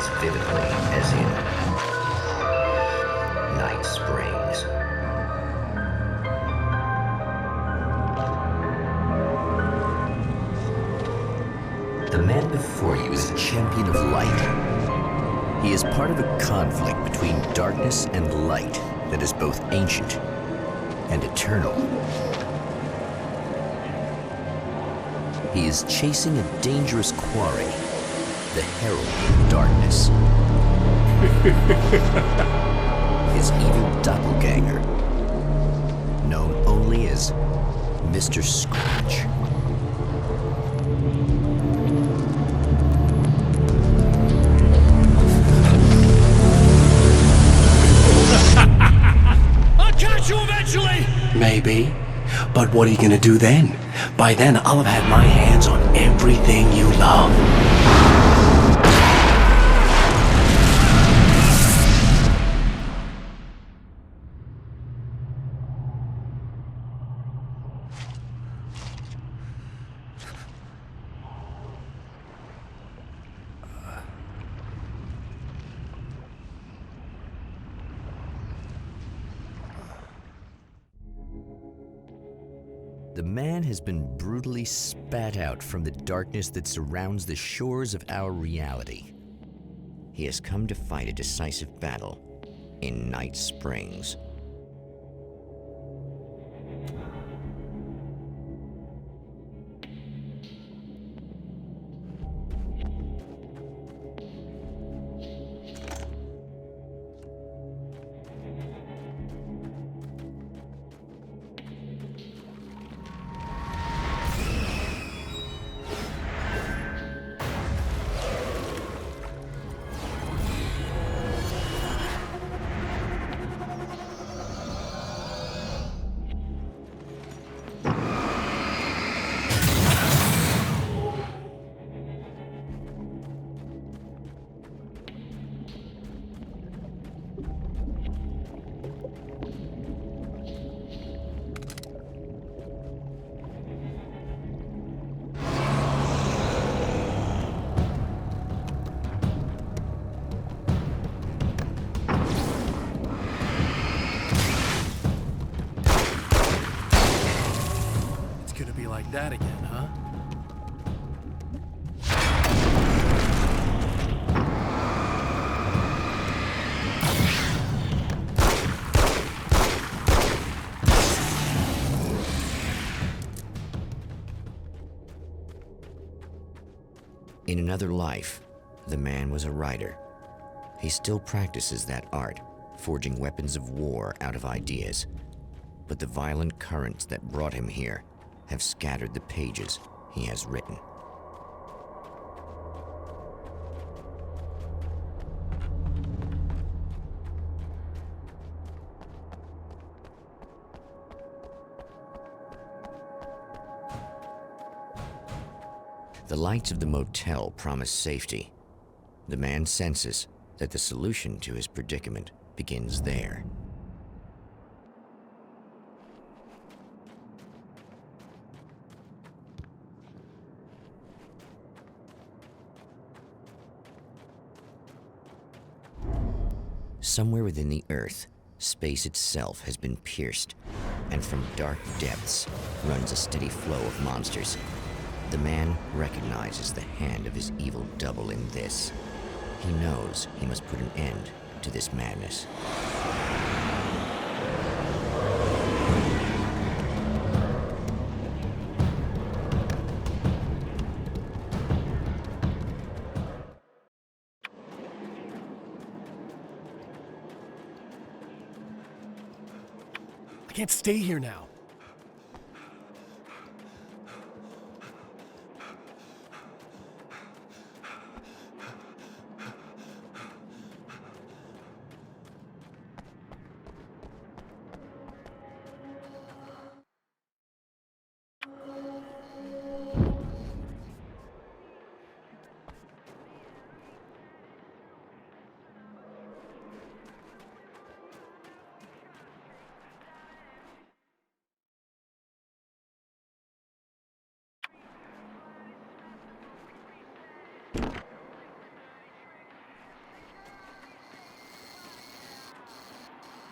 as vividly as in Night Springs. The man before you is a champion of light. He is part of a conflict between darkness and light that is both ancient and eternal. He is chasing a dangerous quarry, the herald of darkness. His evil doppelganger, known only as Mr. Scratch. I'll catch you eventually! Maybe. But what are you gonna do then? By then, I'll have had my hands on everything you love. The man has been brutally spat out from the darkness that surrounds the shores of our reality. He has come to fight a decisive battle in Night Springs. Like that again, huh? In another life, the man was a writer. He still practices that art, forging weapons of war out of ideas. But the violent currents that brought him here have scattered the pages he has written. The lights of the motel promise safety. The man senses that the solution to his predicament begins there. Somewhere within the Earth, space itself has been pierced, and from dark depths runs a steady flow of monsters. The man recognizes the hand of his evil double in this. He knows he must put an end to this madness. I can't stay here now.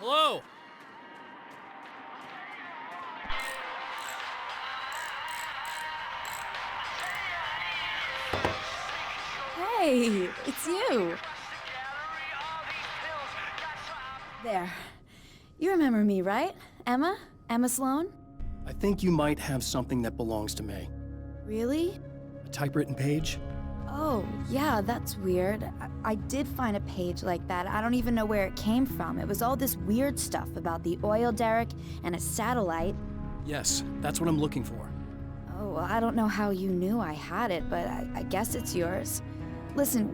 Hello? Hey, it's you. There. You remember me, right? Emma? Emma Sloan? I think you might have something that belongs to me. Really? A typewritten page? Oh, yeah, that's weird. I did find a page like that. I don't even know where it came from. It was all this weird stuff about the oil derrick and a satellite. Yes, that's what I'm looking for. Oh, I don't know how you knew I had it, but I guess it's yours. Listen,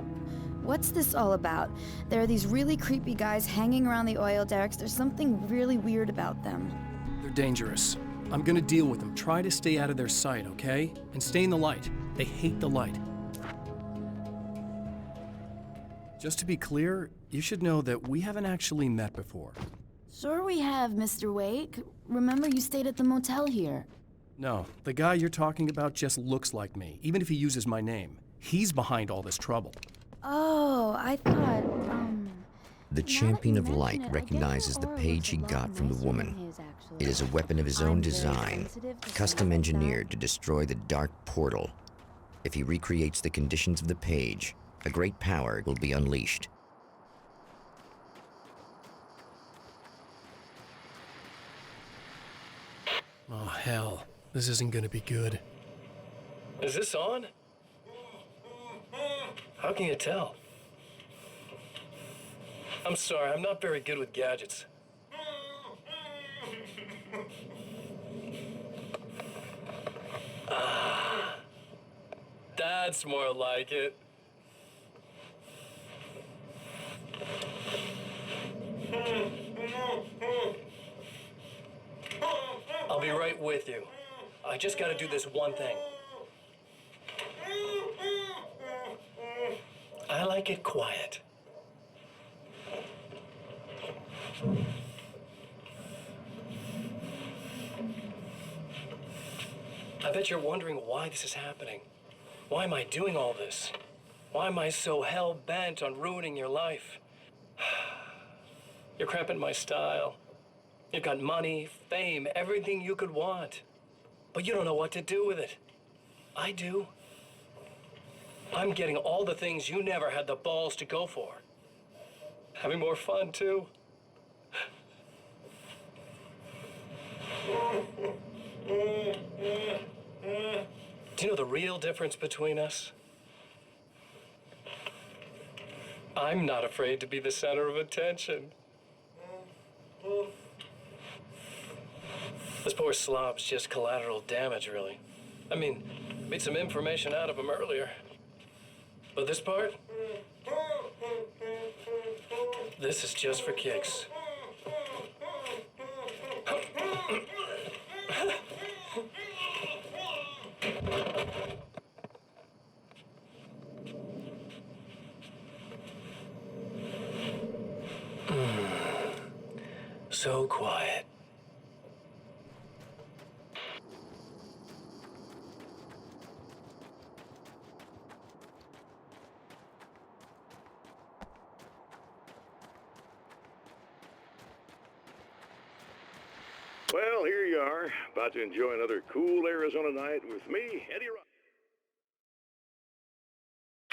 what's this all about? There are these really creepy guys hanging around the oil derricks. There's something really weird about them. They're dangerous. I'm gonna deal with them. Try to stay out of their sight, okay? And stay in the light. They hate the light. Just to be clear, you should know that we haven't actually met before. Sure we have, Mr. Wake. Remember you stayed at the motel here. No, the guy you're talking about just looks like me, even if he uses my name. He's behind all this trouble. Oh, I thought, The champion of light recognizes the page he got from the woman. It is a weapon of his own design, custom engineered to destroy the dark portal. If he recreates the conditions of the page, a great power will be unleashed. Oh, hell. This isn't gonna be good. Is this on? How can you tell? I'm sorry, I'm not very good with gadgets. That's more like it. I'll be right with you. I just gotta do this one thing. I like it quiet. I bet you're wondering why this is happening. Why am I doing all this? Why am I so hell-bent on ruining your life? You're cramping my style. You've got money, fame, everything you could want. But you don't know what to do with it. I do. I'm getting all the things you never had the balls to go for. Having more fun, too. Do you know the real difference between us? I'm not afraid to be the center of attention. This poor slob's just collateral damage, really. I mean, beat some information out of him earlier. But this part? This is just for kicks. So quiet. Well, here you are, about to enjoy another cool Arizona night with me, Eddie Rock.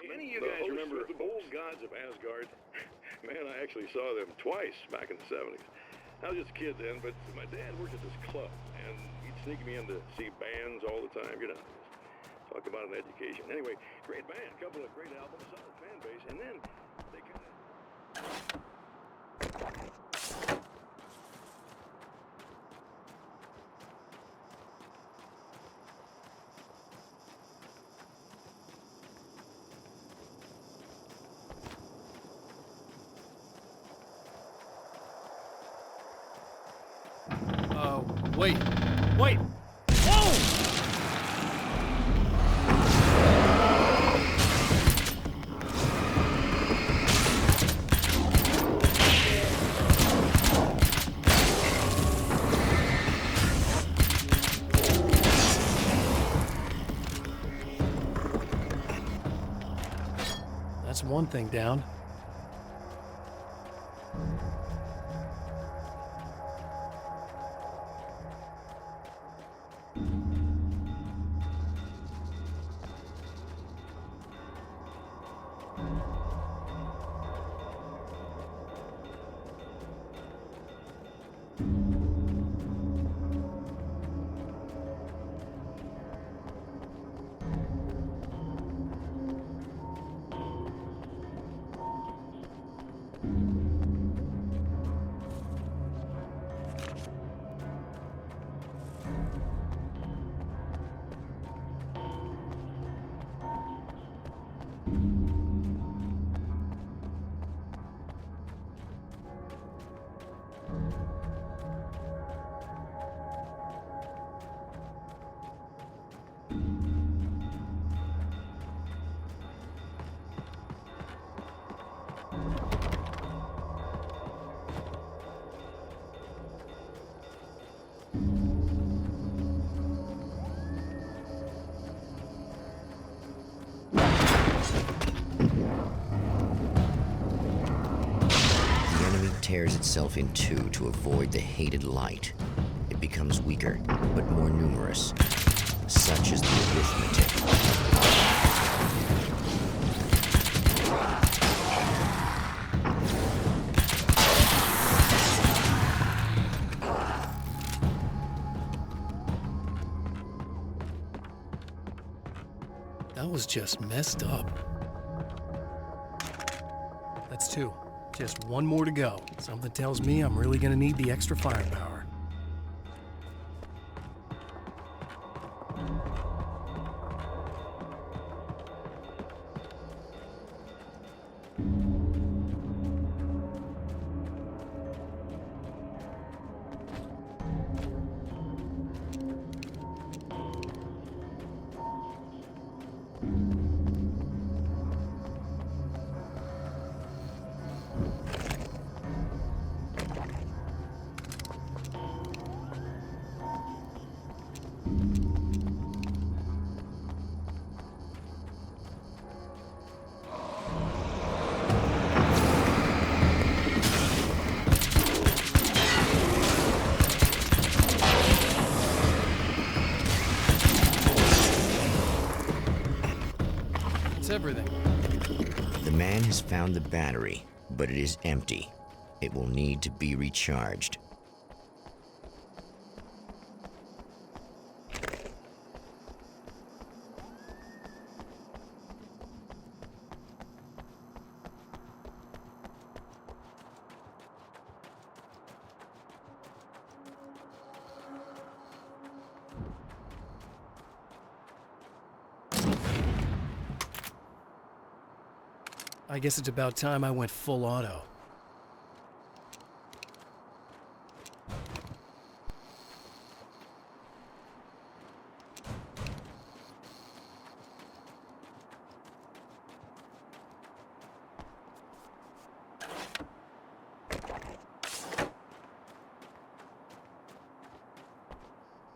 Any of you guys remember the old gods of Asgard? Man, I actually saw them twice back in the 70s. I was just a kid then, but my dad worked at this club, and he'd sneak me in to see bands all the time, you know. Talk about an education. Anyway, great band, a couple of great albums, solid fan base, and then they kind of... Wait. Wait! Whoa! That's one thing down. tears itself in two to avoid the hated light. It becomes weaker, but more numerous. Such is the arithmetic. That was just messed up. That's two. Just one more to go. Something tells me I'm really gonna need the extra firepower. Everything. The man has found the battery, but it is empty. It will need to be recharged. I guess it's about time I went full auto.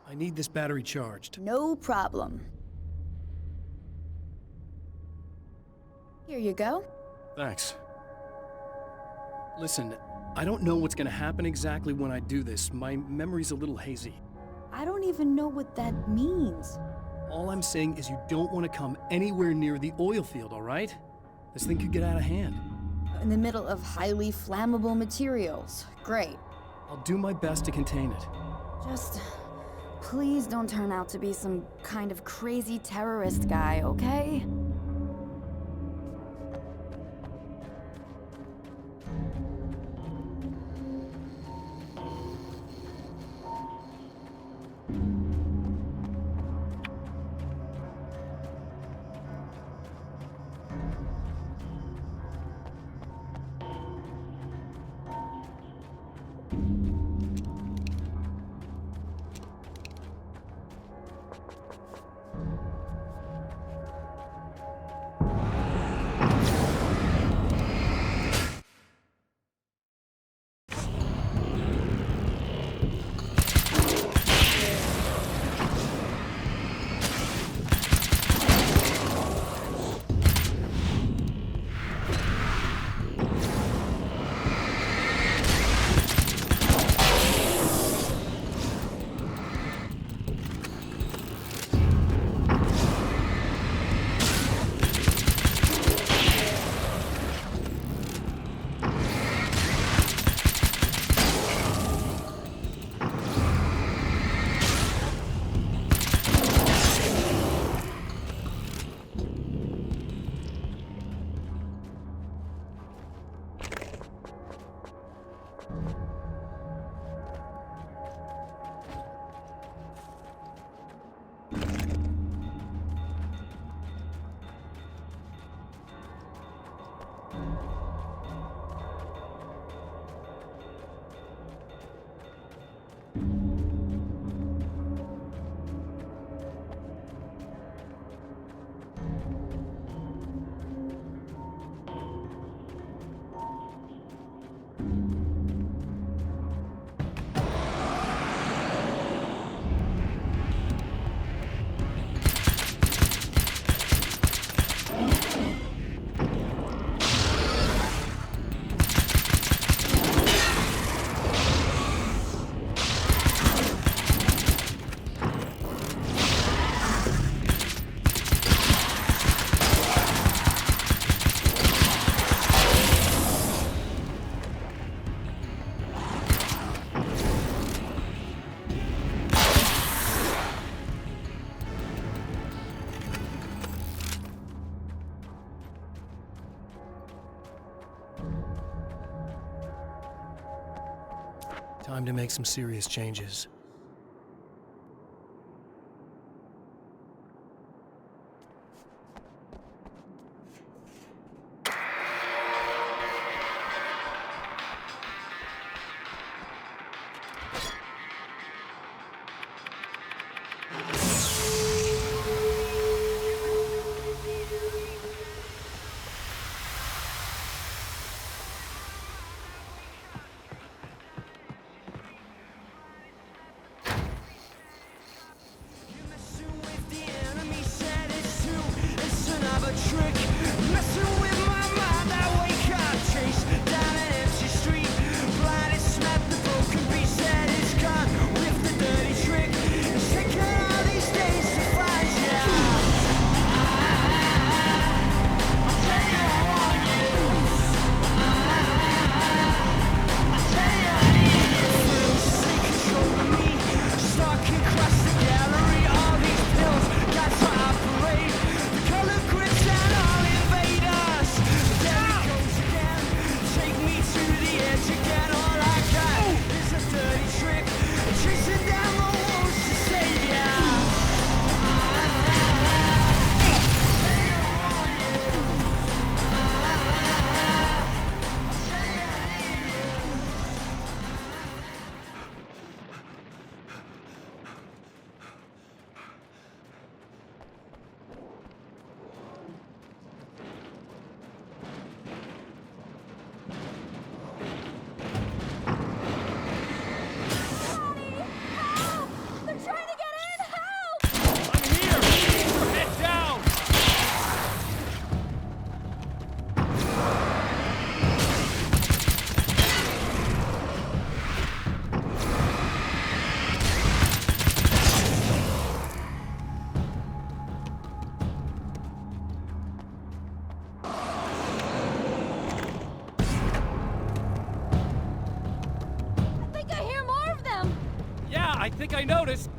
I need this battery charged. No problem. Here you go. Thanks. Listen, I don't know what's gonna happen exactly when I do this. My memory's a little hazy. I don't even know what that means. All I'm saying is you don't want to come anywhere near the oil field, all right? This thing could get out of hand. In the middle of highly flammable materials. Great. I'll do my best to contain it. Just please don't turn out to be some kind of crazy terrorist guy, okay? Time to make some serious changes. I think I noticed.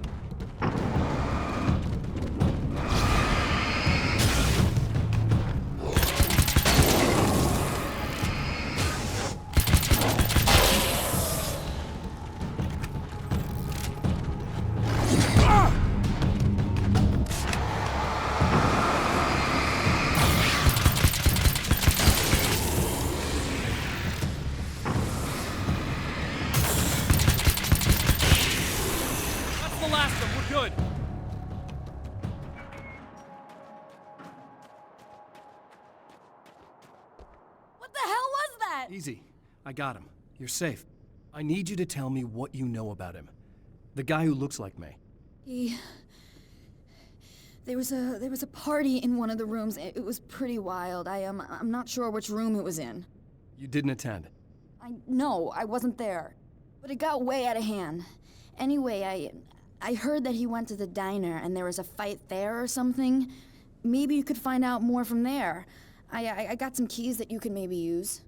Easy. I got him. You're safe. I need you to tell me what you know about him. The guy who looks like me. There was a party in one of the rooms. It was pretty wild. I'm not sure which room it was in. You didn't attend? No, I wasn't there. But it got way out of hand. Anyway, I heard that he went to the diner and there was a fight there or something. Maybe you could find out more from there. I got some keys that you could maybe use.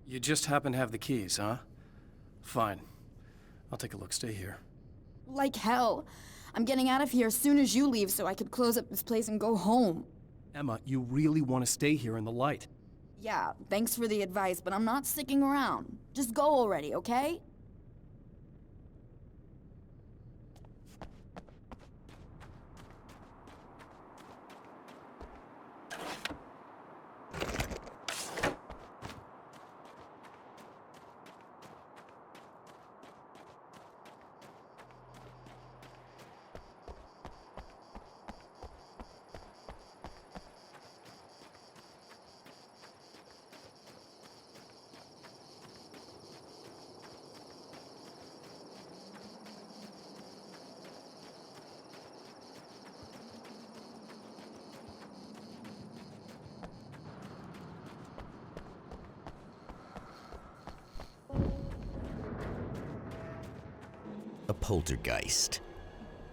You just happen to have the keys, huh? Fine. I'll take a look. Stay here. Like hell. I'm getting out of here as soon as you leave so I could close up this place and go home. Emma, you really want to stay here in the light? Yeah, thanks for the advice, but I'm not sticking around. Just go already, okay? A poltergeist.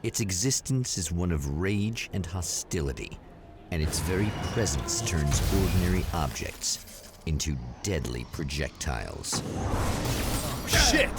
Its existence is one of rage and hostility, and its very presence turns ordinary objects into deadly projectiles. Shit!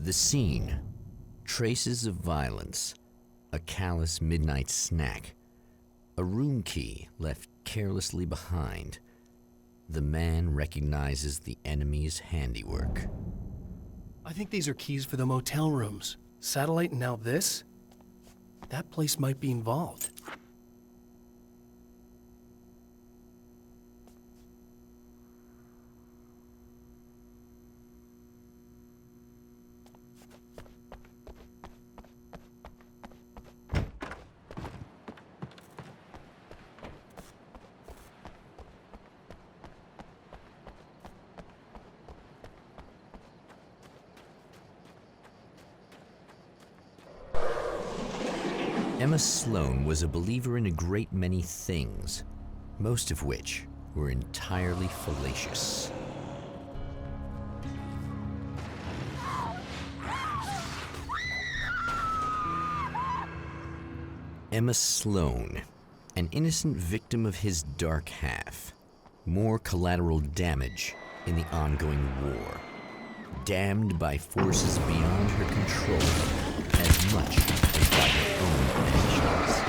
The scene. Traces of violence. A callous midnight snack. A room key left carelessly behind. The man recognizes the enemy's handiwork. I think these are keys for the motel rooms. Satellite and now this? That place might be involved. Emma Sloan was a believer in a great many things, most of which were entirely fallacious. Emma Sloan, an innocent victim of his dark half. More collateral damage in the ongoing war. Damned by forces beyond her control as much as by her own actions.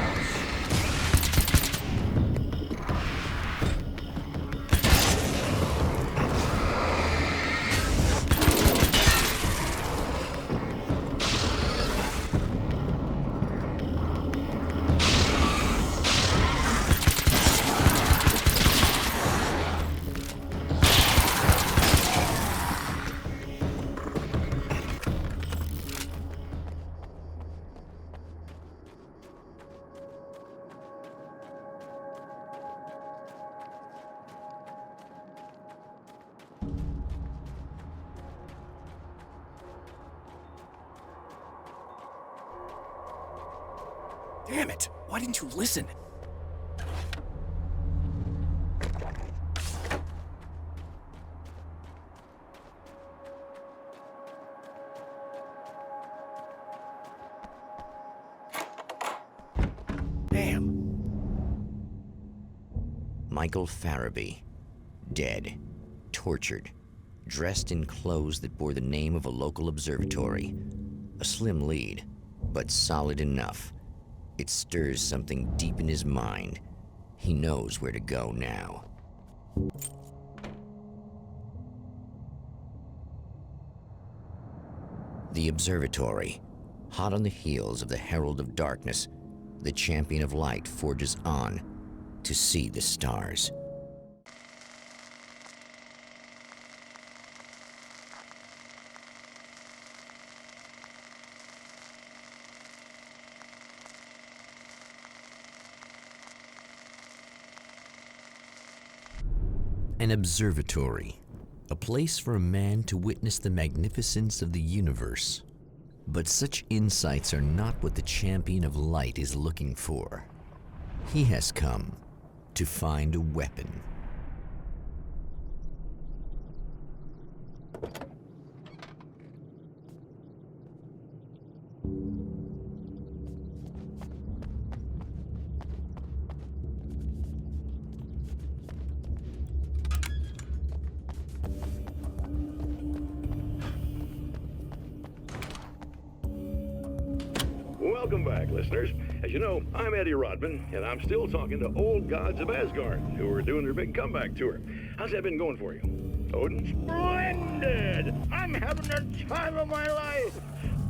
Damn it! Why didn't you listen? Damn. Michael Farabee, dead, tortured, dressed in clothes that bore the name of a local observatory. A slim lead, but solid enough. It stirs something deep in his mind. He knows where to go now. The observatory. Hot on the heels of the Herald of Darkness, the champion of light forges on to see the stars. An observatory, a place for a man to witness the magnificence of the universe. But such insights are not what the champion of light is looking for. He has come to find a weapon. Welcome back, listeners. As you know, I'm Eddie Rodman, and I'm still talking to old gods of Asgard, who are doing their big comeback tour. How's that been going for you? Odin? Splendid! I'm having the time of my life.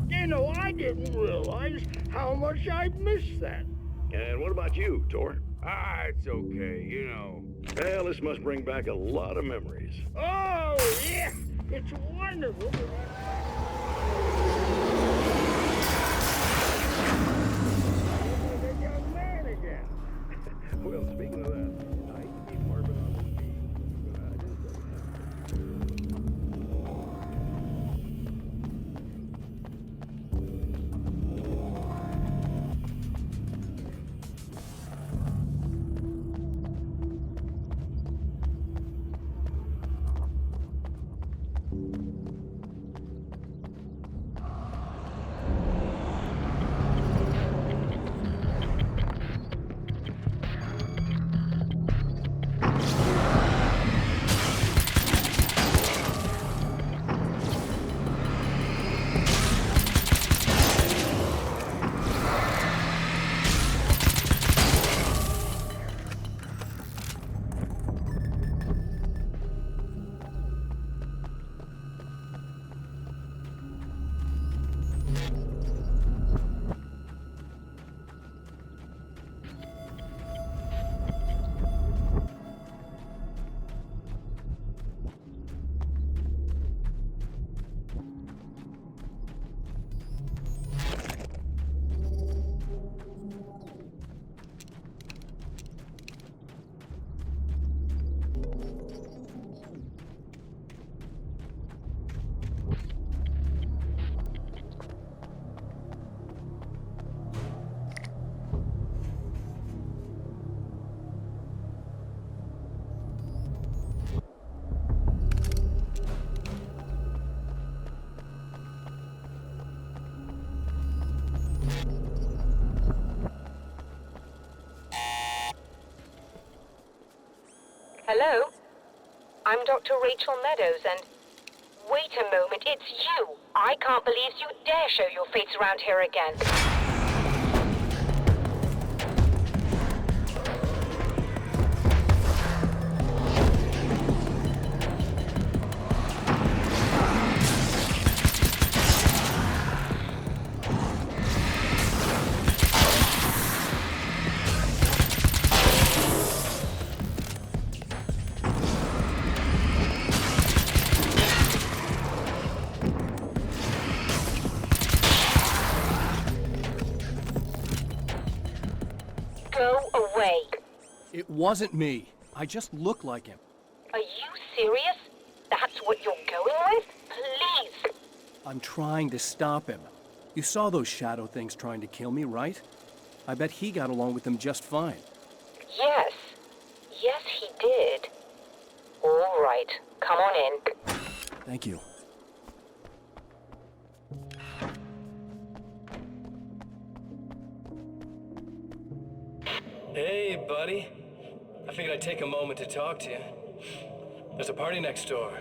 You know, I didn't realize how much I'd missed that. And what about you, Tor? It's okay, you know. Well, this must bring back a lot of memories. Oh, yeah! It's wonderful. A young man again. Well, speaking of that, I hate to keep harping on this beat, but I just don't have to. Hello? I'm Dr. Rachel Meadows, and... Wait a moment, it's you! I can't believe you dare show your face around here again. Go away. It wasn't me. I just look like him. Are you serious? That's what you're going with? Please. I'm trying to stop him. You saw those shadow things trying to kill me, right? I bet he got along with them just fine. Yes. Yes, he did. All right. Come on in. Thank you. Hey, buddy. I figured I'd take a moment to talk to you. There's a party next door.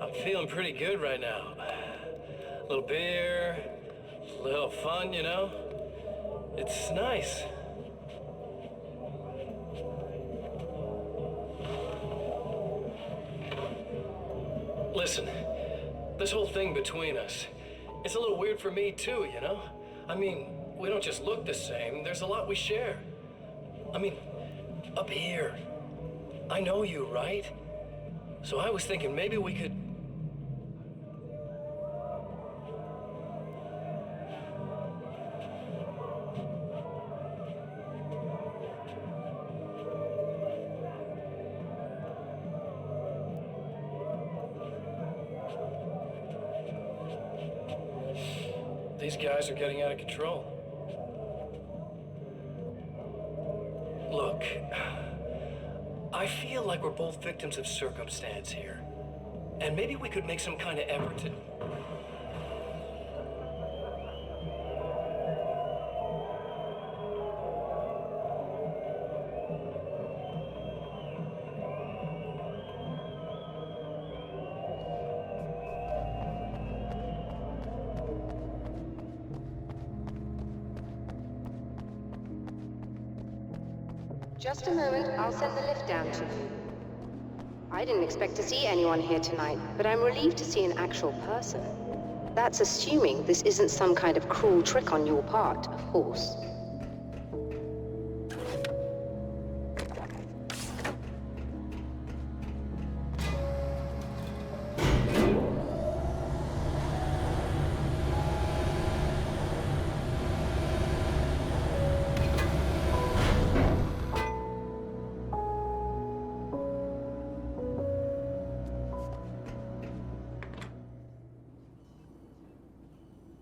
I'm feeling pretty good right now. A little beer, a little fun, you know? It's nice. Listen, this whole thing between us, it's a little weird for me too, you know? I mean, we don't just look the same, there's a lot we share. I mean, up here, I know you, right? So I was thinking maybe we could... These guys are getting out of control. Look, I feel like we're both victims of circumstance here. And maybe we could make some kind of effort to... Just a moment, I'll send the lift down to you. I didn't expect to see anyone here tonight, but I'm relieved to see an actual person. That's assuming this isn't some kind of cruel trick on your part, of course.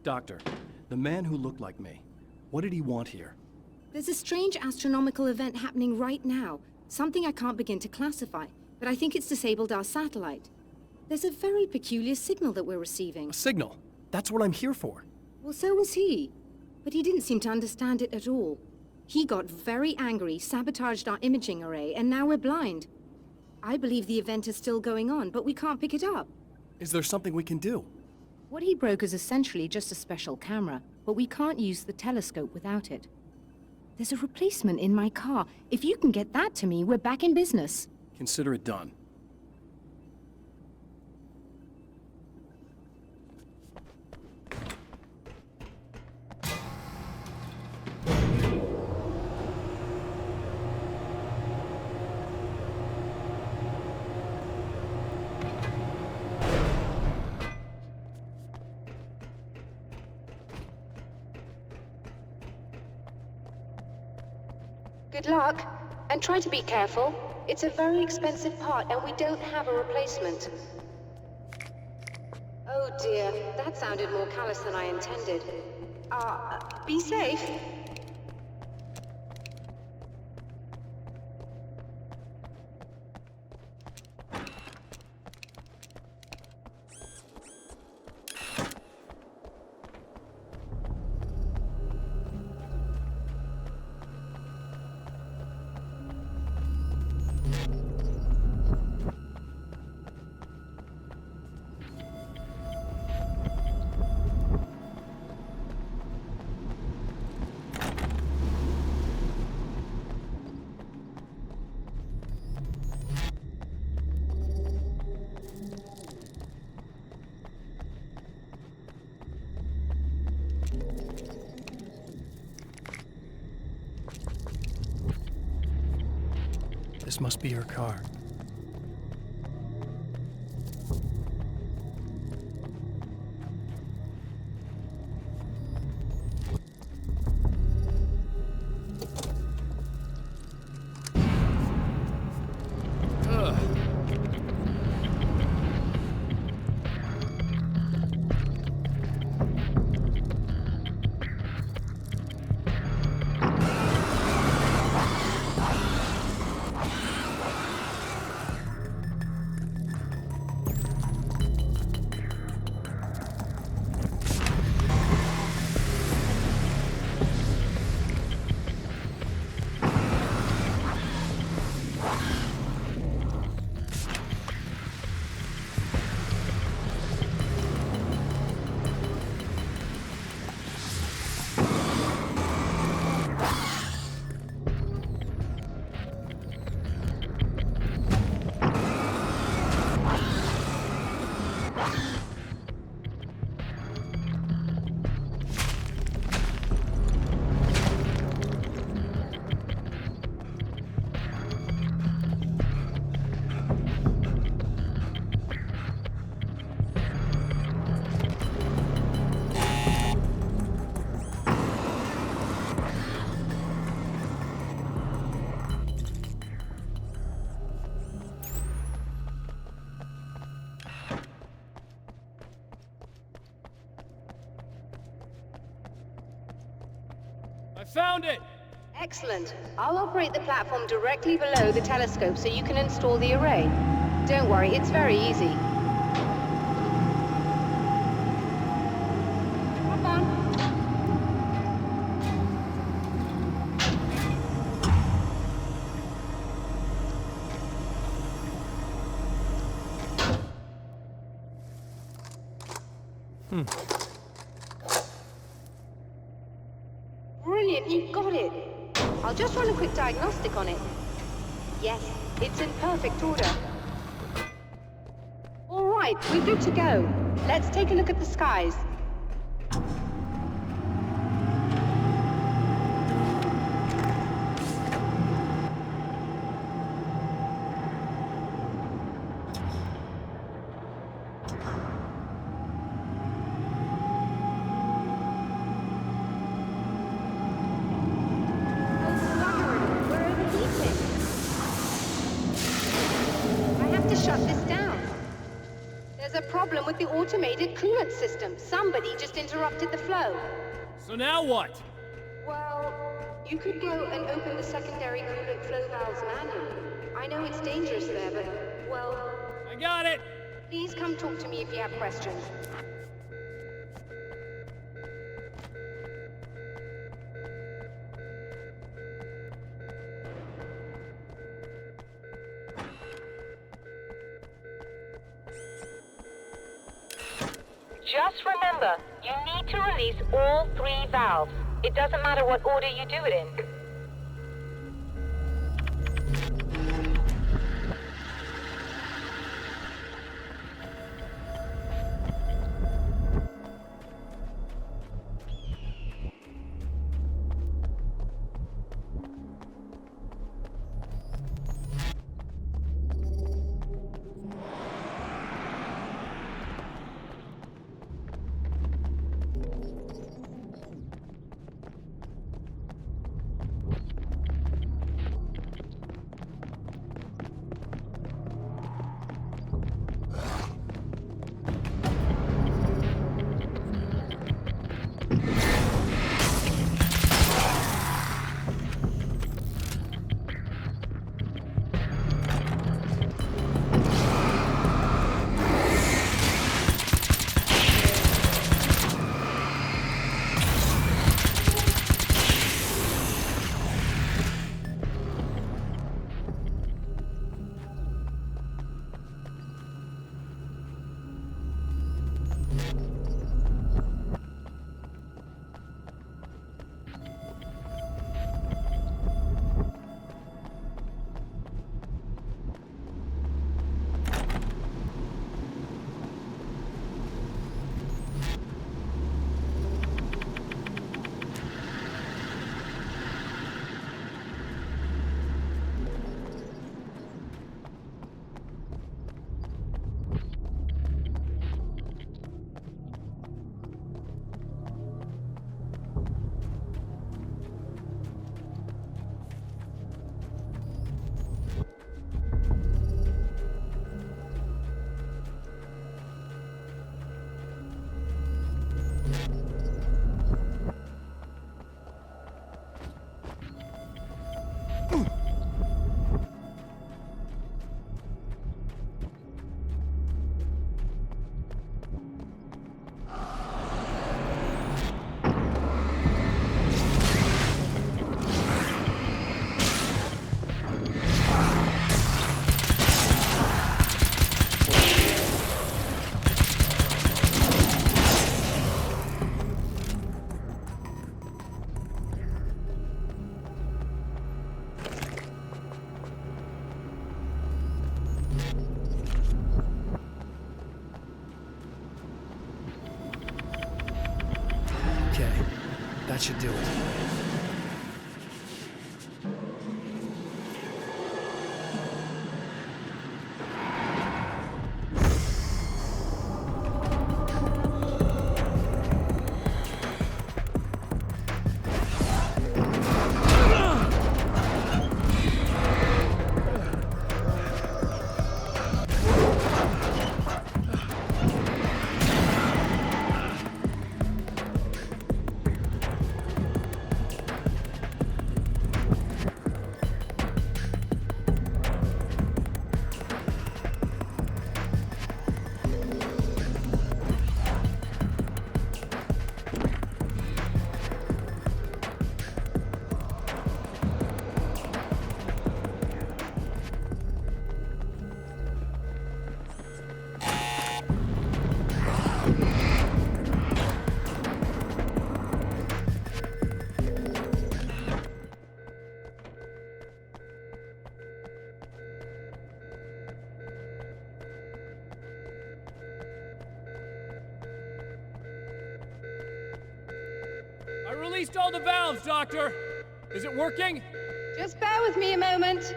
Doctor, the man who looked like me, what did he want here? There's a strange astronomical event happening right now. Something I can't begin to classify, but I think it's disabled our satellite. There's a very peculiar signal that we're receiving. A signal? That's what I'm here for. Well, so was he. But he didn't seem to understand it at all. He got very angry, sabotaged our imaging array, and now we're blind. I believe the event is still going on, but we can't pick it up. Is there something we can do? What he broke is essentially just a special camera, but we can't use the telescope without it. There's a replacement in my car. If you can get that to me, we're back in business. Consider it done. Good luck, and try to be careful. It's a very expensive part, and we don't have a replacement. Oh dear, that sounded more callous than I intended. Be safe. This must be her car. I found it! Excellent. I'll operate the platform directly below the telescope so you can install the array. Don't worry, it's very easy. Hop on. Brilliant, you've got it. I'll just run a quick diagnostic on it. Yes, it's in perfect order. All right, we're good to go. Let's take a look at the skies. With the automated coolant system. Somebody just interrupted the flow. So now what? Well, you could go and open the secondary coolant flow valves manually. I know it's dangerous there, but, well... I got it! Please come talk to me if you have questions. Just remember, you need to release all 3 valves. It doesn't matter what order you do it in. That should do it. I released all the valves, Doctor! Is it working? Just bear with me a moment.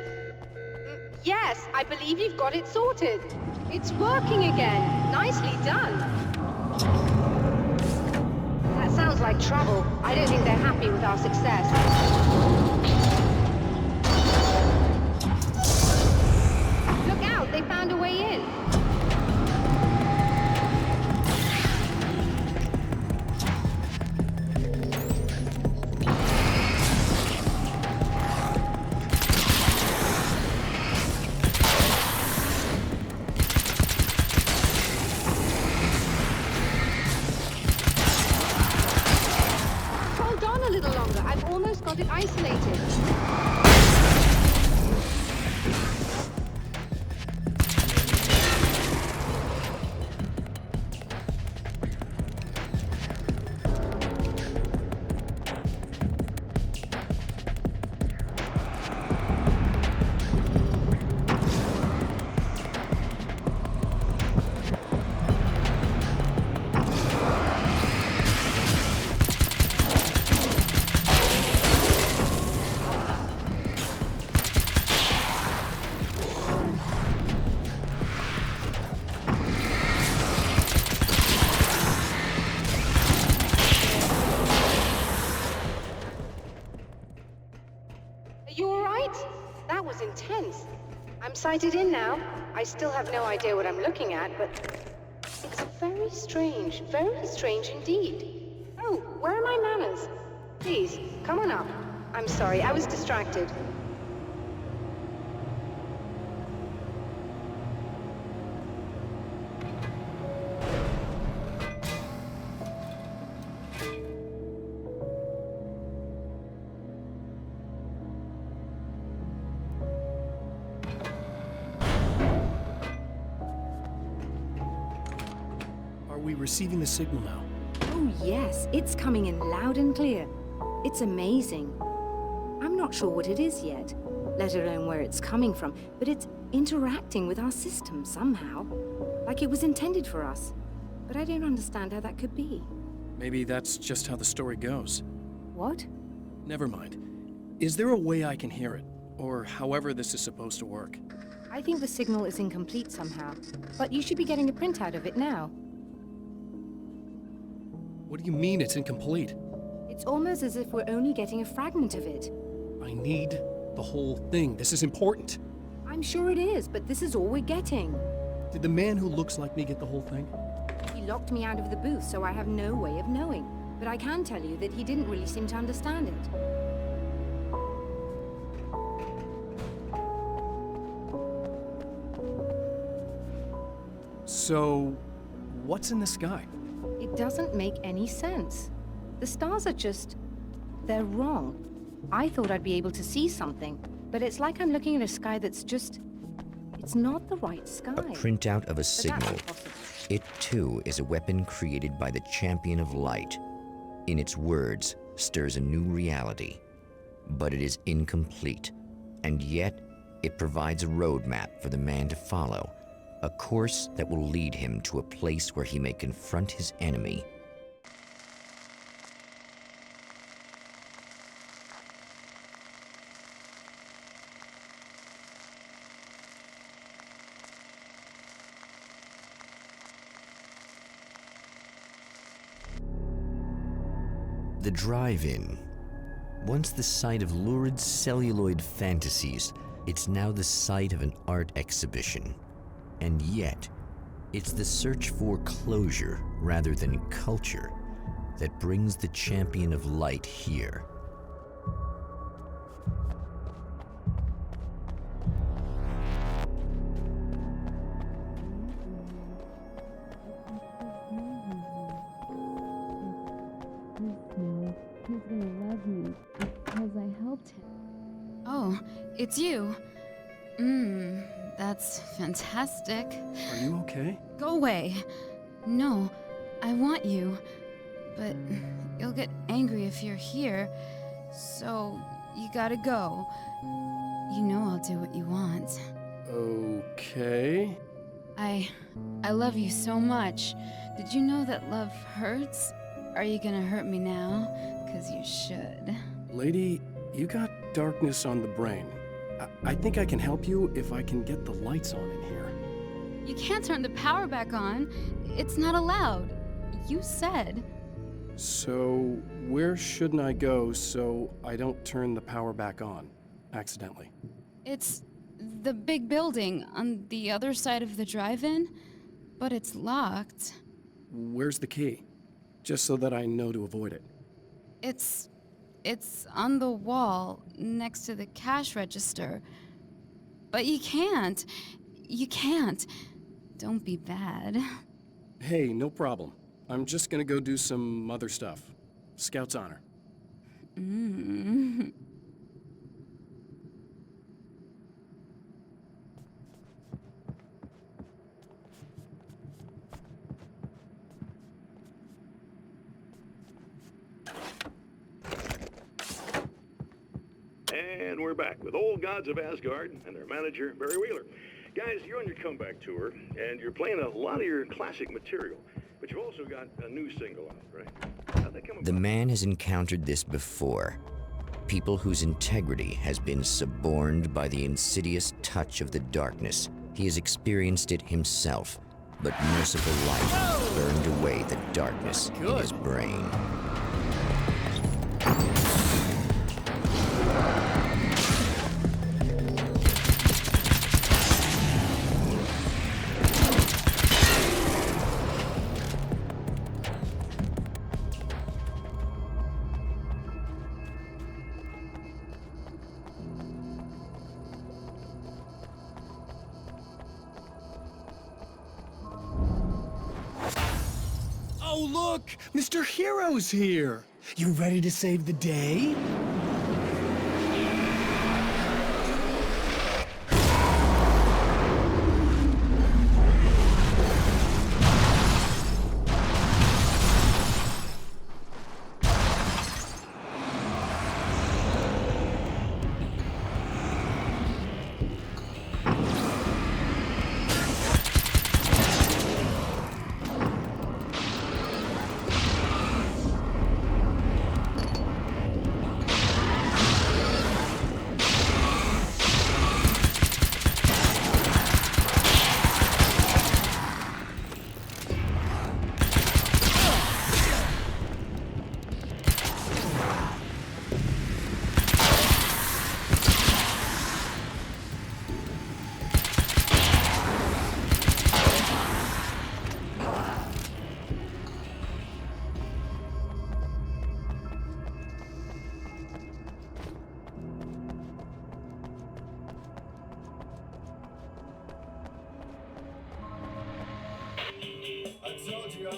Yes, I believe you've got it sorted. It's working again. Nicely done. That sounds like trouble. I don't think they're happy with our success. Look out, they found a way in. Got it isolated. Intense. I'm sighted in now. I still have no idea what I'm looking at, but it's very strange indeed. Oh, where are my manners? Please, come on up. I'm sorry, I was distracted. We receiving the signal now. Oh yes, it's coming in loud and clear. It's amazing. I'm not sure what it is yet, let alone where it's coming from, but it's interacting with our system somehow. Like it was intended for us. But I don't understand how that could be. Maybe that's just how the story goes. What? Never mind. Is there a way I can hear it? Or however this is supposed to work? I think the signal is incomplete somehow, but you should be getting a printout of it now. What do you mean it's incomplete? It's almost as if we're only getting a fragment of it. I need the whole thing. This is important. I'm sure it is, but this is all we're getting. Did the man who looks like me get the whole thing? He locked me out of the booth, so I have no way of knowing. But I can tell you that he didn't really seem to understand it. So, what's in the sky? It doesn't make any sense. The stars are just... they're wrong. I thought I'd be able to see something, but it's like I'm looking at a sky that's just... it's not the right sky. A printout of a signal. It too is a weapon created by the champion of light. In its words, stirs a new reality. But it is incomplete, and yet it provides a roadmap for the man to follow. A course that will lead him to a place where he may confront his enemy. The drive-in. Once the site of lurid celluloid fantasies, it's now the site of an art exhibition. And yet, it's the search for closure rather than culture that brings the champion of light here. He's gonna love me because I helped him. Oh, it's you. That's fantastic. Are you okay? Go away. No, I want you. But you'll get angry if you're here. So, you gotta go. You know I'll do what you want. Okay. I love you so much. Did you know that love hurts? Are you gonna hurt me now? 'Cause you should. Lady, you got darkness on the brain. I think I can help you if I can get the lights on in here. You can't turn the power back on. It's not allowed. You said. So, where shouldn't I go so I don't turn the power back on accidentally? It's the big building on the other side of the drive-in, but it's locked. Where's the key? Just so that I know to avoid it. It's on the wall next to the cash register. But you can't. You can't. Don't be bad. Hey, no problem. I'm just gonna go do some other stuff. Scout's honor. And we're back with old gods of Asgard and their manager, Barry Wheeler. Guys, you're on your comeback tour, and you're playing a lot of your classic material, but you've also got a new single out, right? How'd that come about? The man has encountered this before. People whose integrity has been suborned by the insidious touch of the darkness. He has experienced it himself, but merciful light burned away the darkness in his brain. Oh, look! Mr. Hero's here! You ready to save the day? You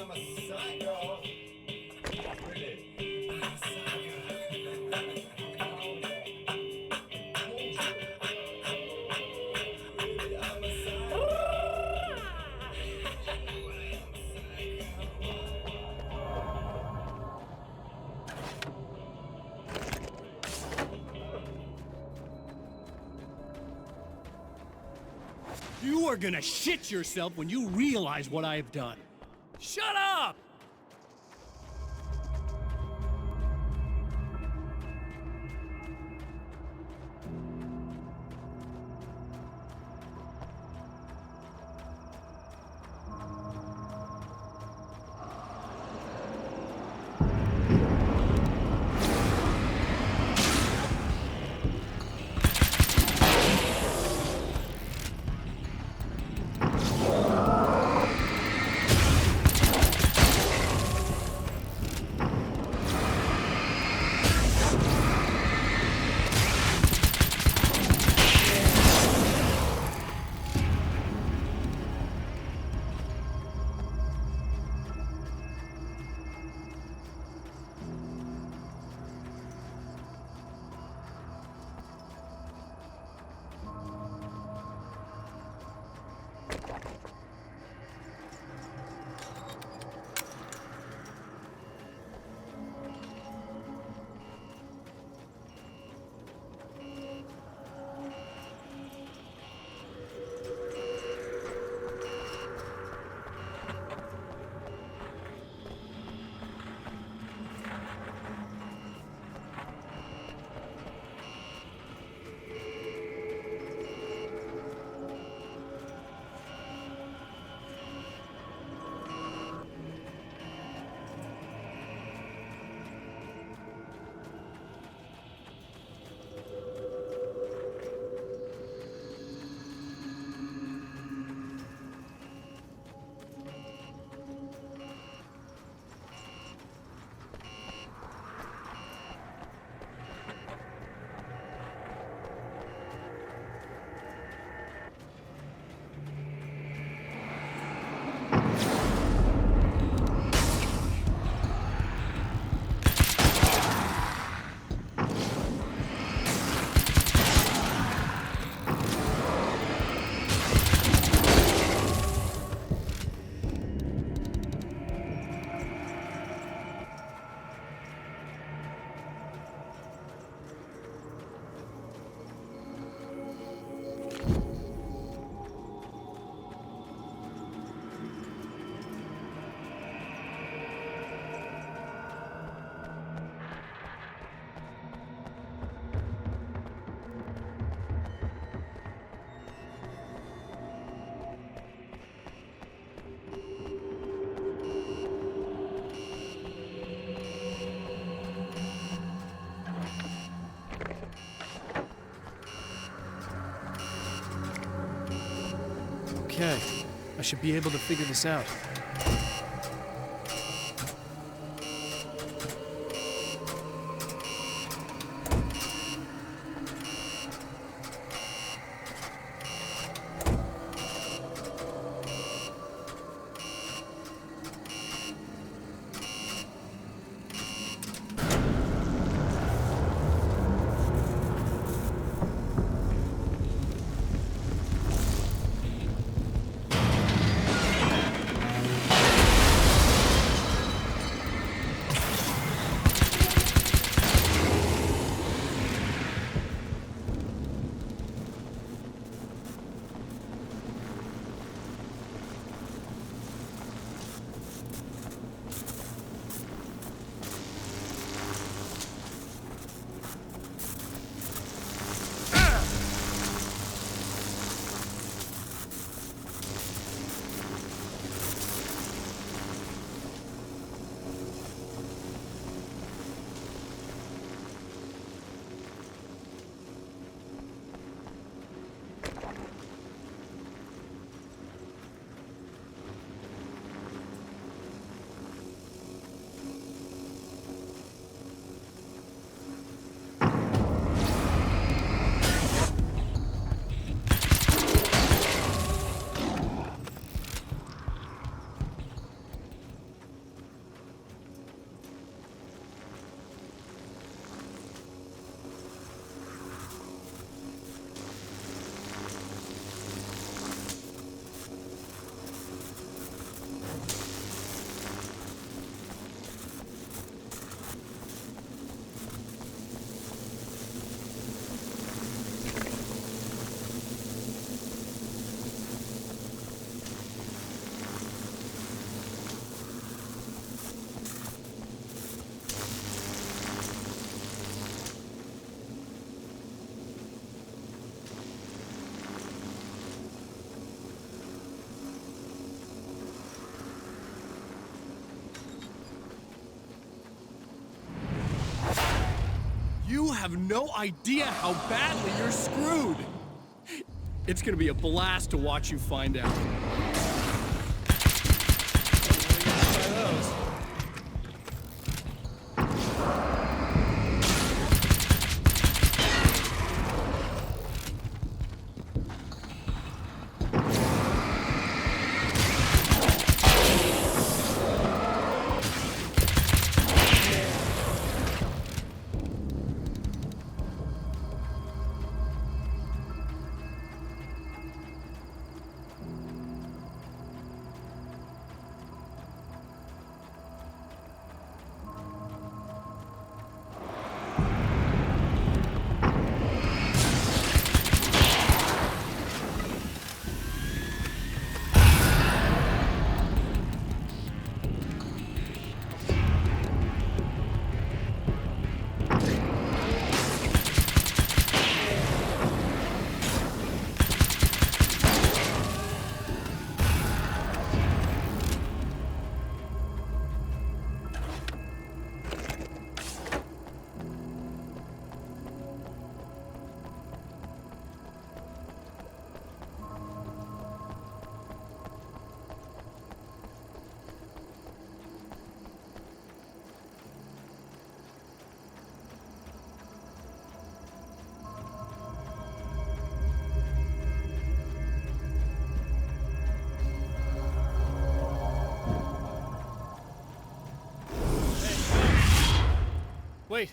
are gonna shit yourself when you realize what I have done. Shut up! Okay, I should be able to figure this out. have no idea how badly you're screwed. It's gonna be a blast to watch you find out. Wait.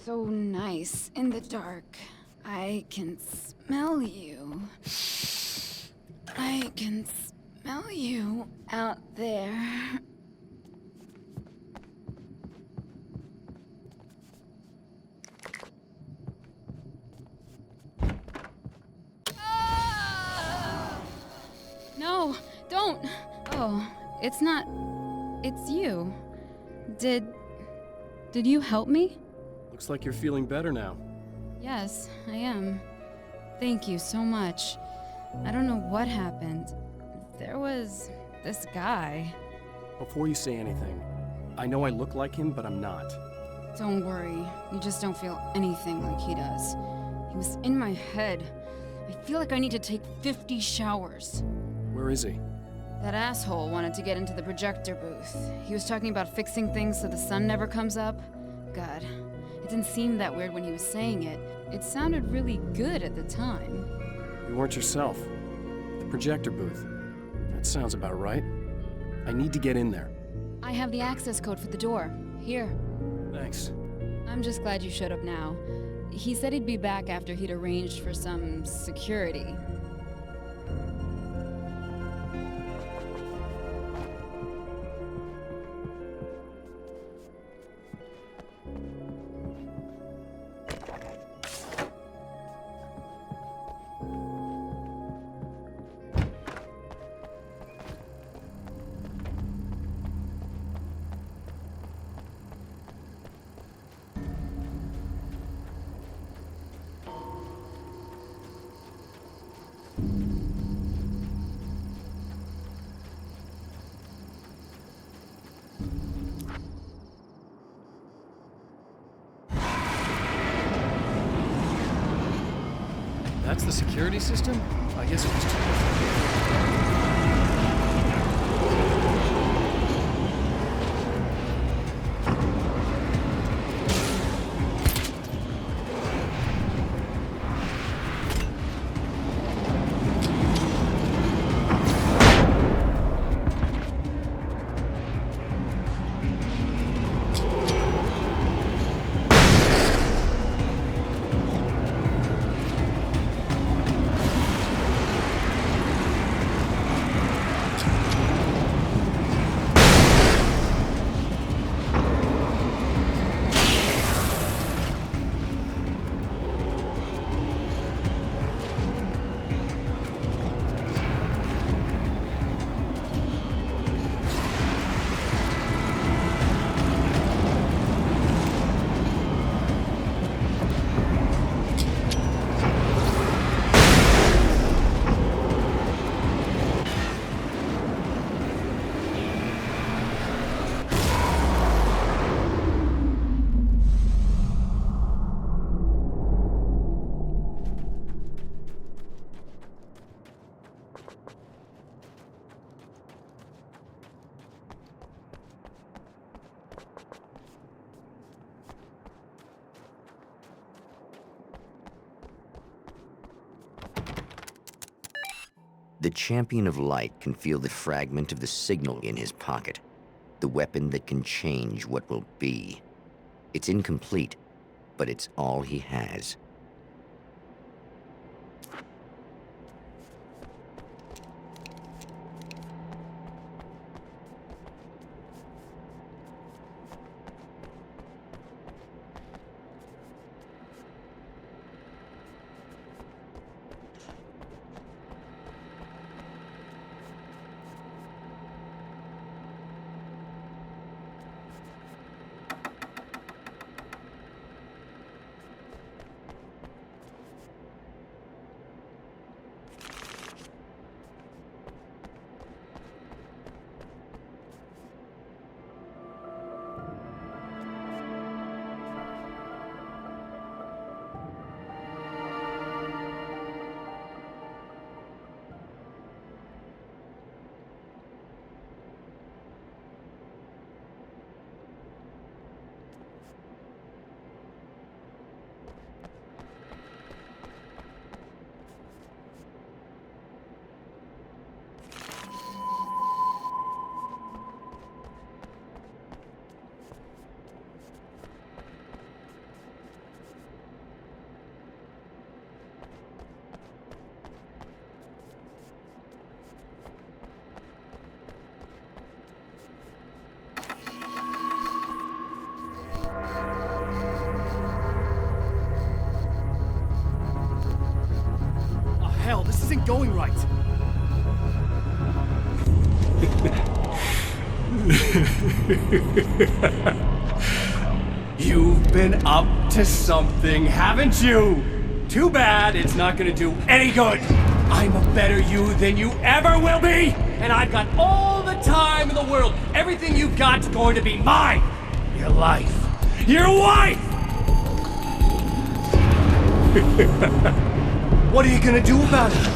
So nice in the dark. I can smell you. I can smell you out there. No, don't. Oh, it's not. It's you. Did you help me? Looks like you're feeling better now. Yes, I am. Thank you so much. I don't know what happened. There was this guy. Before you say anything, I know I look like him, but I'm not. Don't worry. You just don't feel anything like he does. He was in my head. I feel like I need to take 50 showers. Where is he? That asshole wanted to get into the projector booth. He was talking about fixing things so the sun never comes up. God, it didn't seem that weird when he was saying it. It sounded really good at the time. You weren't yourself. The projector booth. That sounds about right. I need to get in there. I have the access code for the door. Here. Thanks. I'm just glad you showed up now. He said he'd be back after he'd arranged for some security. That's the security system? I guess it was too. The champion of light can feel the fragment of the signal in his pocket, the weapon that can change what will be. It's incomplete, but it's all he has. Hell, this isn't going right. You've been up to something, haven't you? Too bad it's not gonna do any good. I'm a better you than you ever will be, and I've got all the time in the world. Everything you've got's going to be mine. Your life. Your wife! What are you gonna do about it?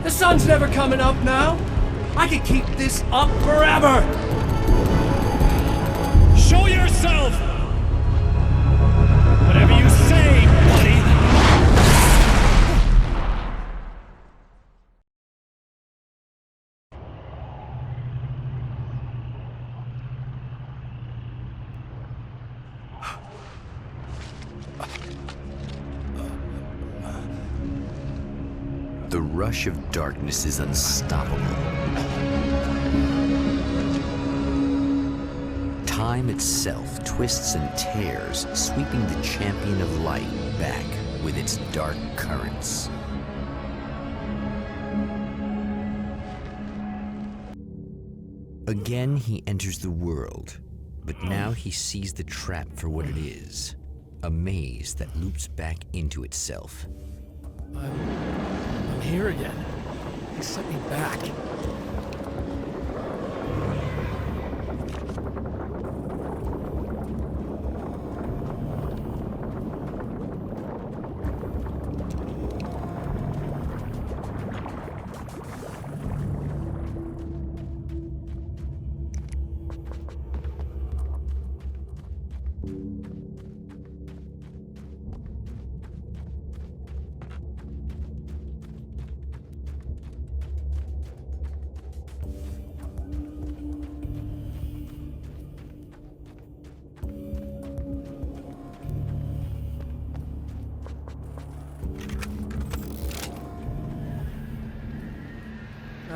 The sun's never coming up now. I can keep this up forever. Show yourself! Whatever you say, buddy! The rush of darkness is unstoppable. Time itself twists and tears, sweeping the champion of light back with its dark currents. Again, he enters the world, but now he sees the trap for what it is, a maze that loops back into itself. I'm here again. He sent me back.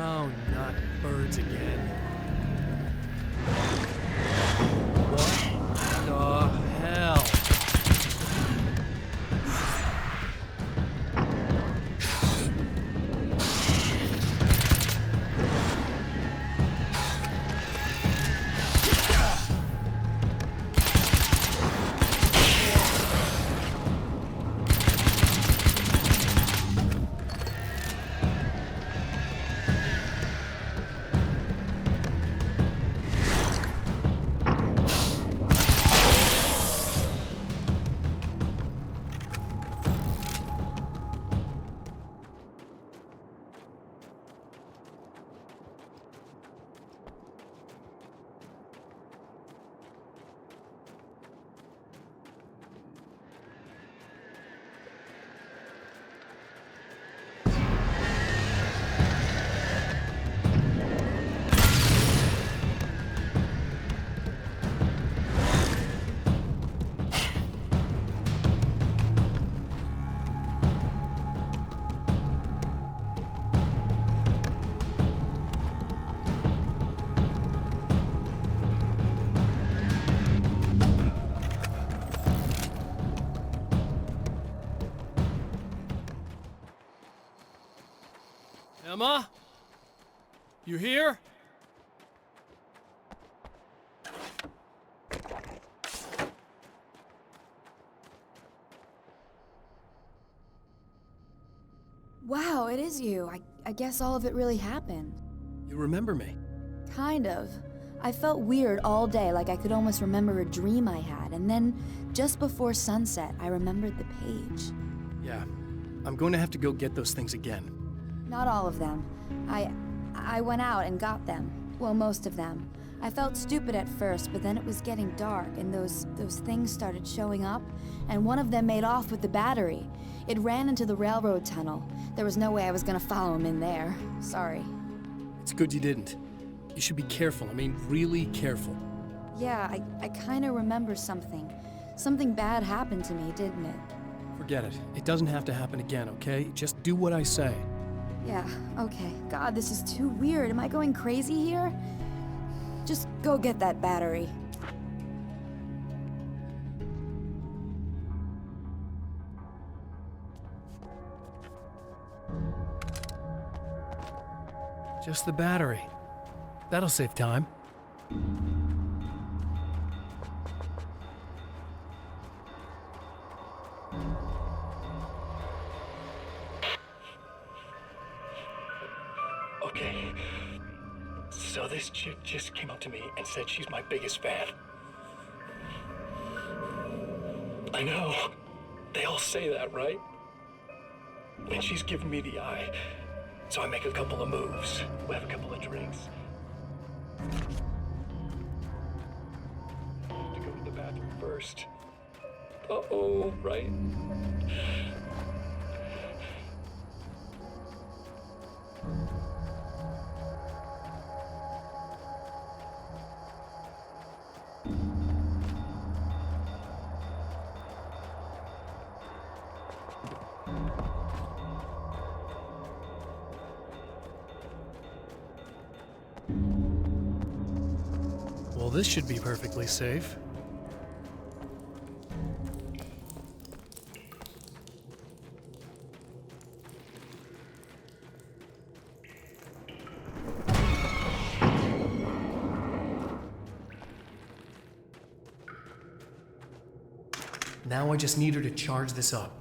Oh, not birds again. What the hell? Emma? You here? Wow, it is you. I guess all of it really happened. You remember me? Kind of. I felt weird all day, like I could almost remember a dream I had, and then, just before sunset, I remembered the page. Yeah. I'm going to have to go get those things again. Not all of them. I went out and got them. Well, most of them. I felt stupid at first, but then it was getting dark, and those things started showing up, and one of them made off with the battery. It ran into the railroad tunnel. There was no way I was gonna follow him in there. Sorry. It's good you didn't. You should be careful. I mean, really careful. Yeah, I kinda remember something. Something bad happened to me, didn't it? Forget it. It doesn't have to happen again, okay? Just do what I say. Yeah, okay. God, this is too weird. Am I going crazy here? Just go get that battery. Just the battery. That'll save time. Okay. So this chick just came up to me and said she's my biggest fan. I know. They all say that, right? And she's giving me the eye. So I make a couple of moves. We have a couple of drinks. I have to go to the bathroom first. Uh-oh, right? Well, this should be perfectly safe. Now I just need her to charge this up.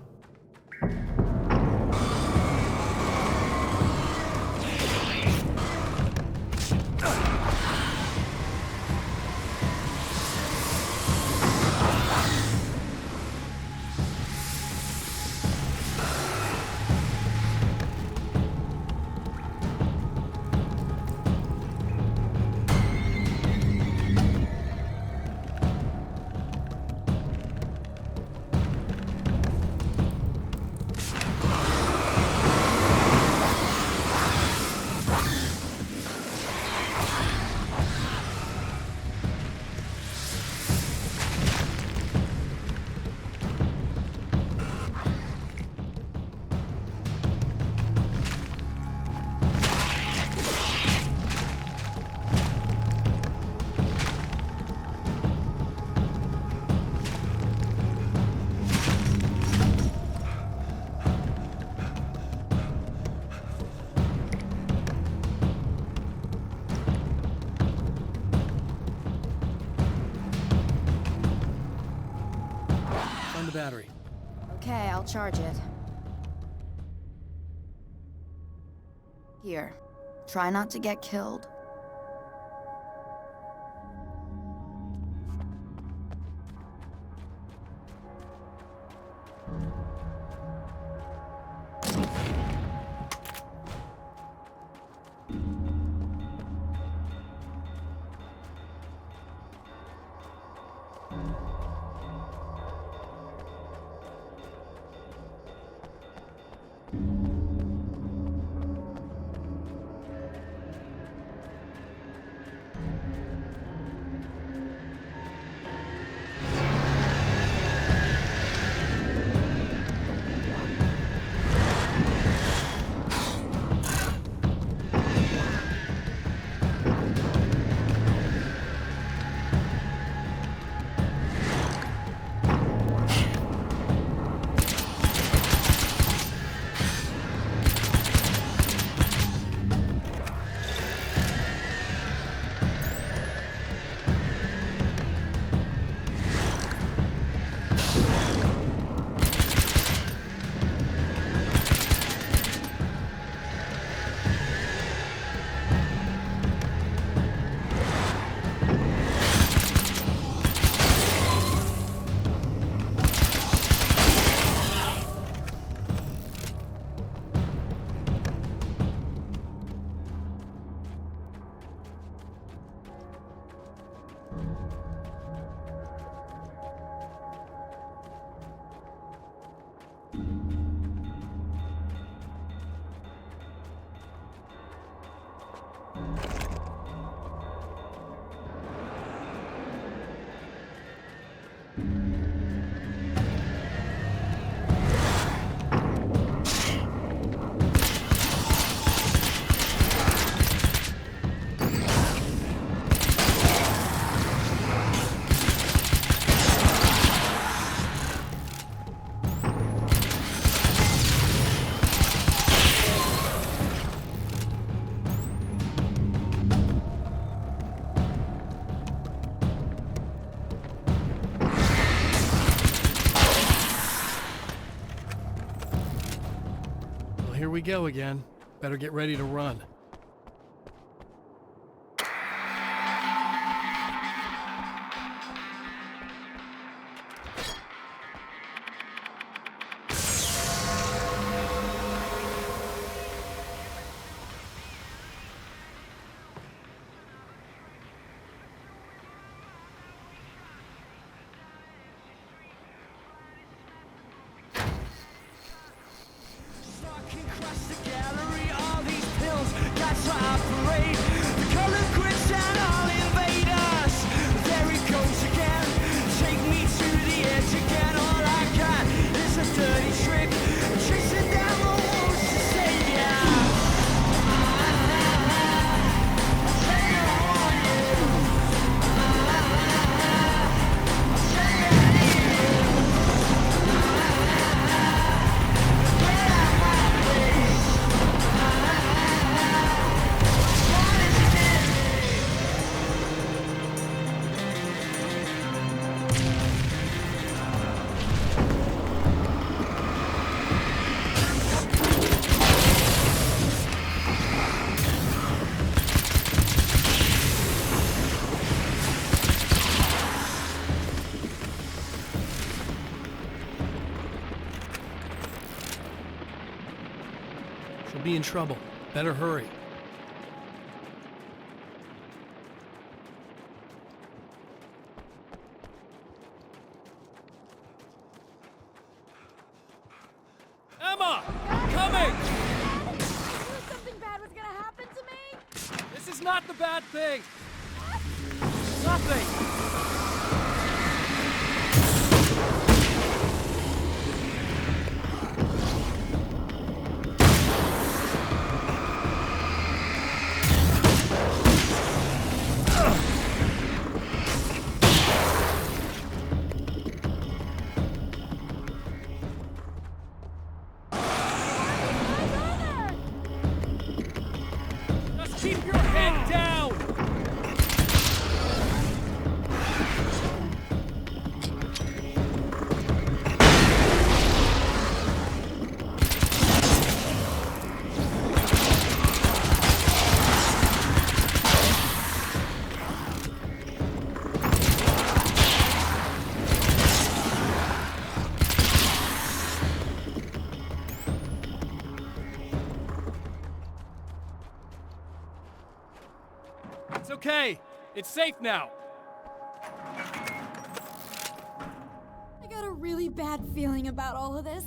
Find the battery. Okay, I'll charge it. Here. Try not to get killed. here we go again. Better get ready to run. She'll be in trouble. Better hurry. Emma! Coming! I knew something bad was gonna happen to me! This is not the bad thing! Nothing! Keep your head down! It's okay. It's safe now. I got a really bad feeling about all of this.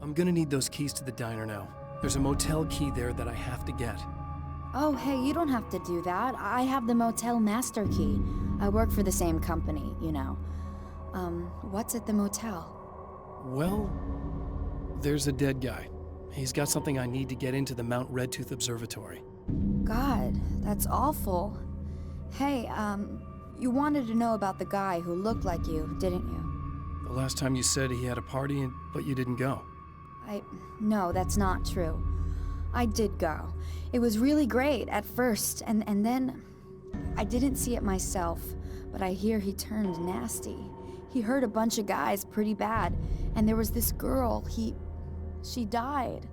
I'm gonna need those keys to the diner now. There's a motel key there that I have to get. Oh, hey, you don't have to do that. I have the motel master key. I work for the same company, you know. What's at the motel? Well, there's a dead guy. He's got something I need to get into the Mount Redtooth Observatory. God, that's awful. Hey, you wanted to know about the guy who looked like you, didn't you? The last time you said he had a party, but you didn't go. No, that's not true. I did go. It was really great at first, and then I didn't see it myself, but I hear he turned nasty. He hurt a bunch of guys pretty bad, and there was this girl, she died.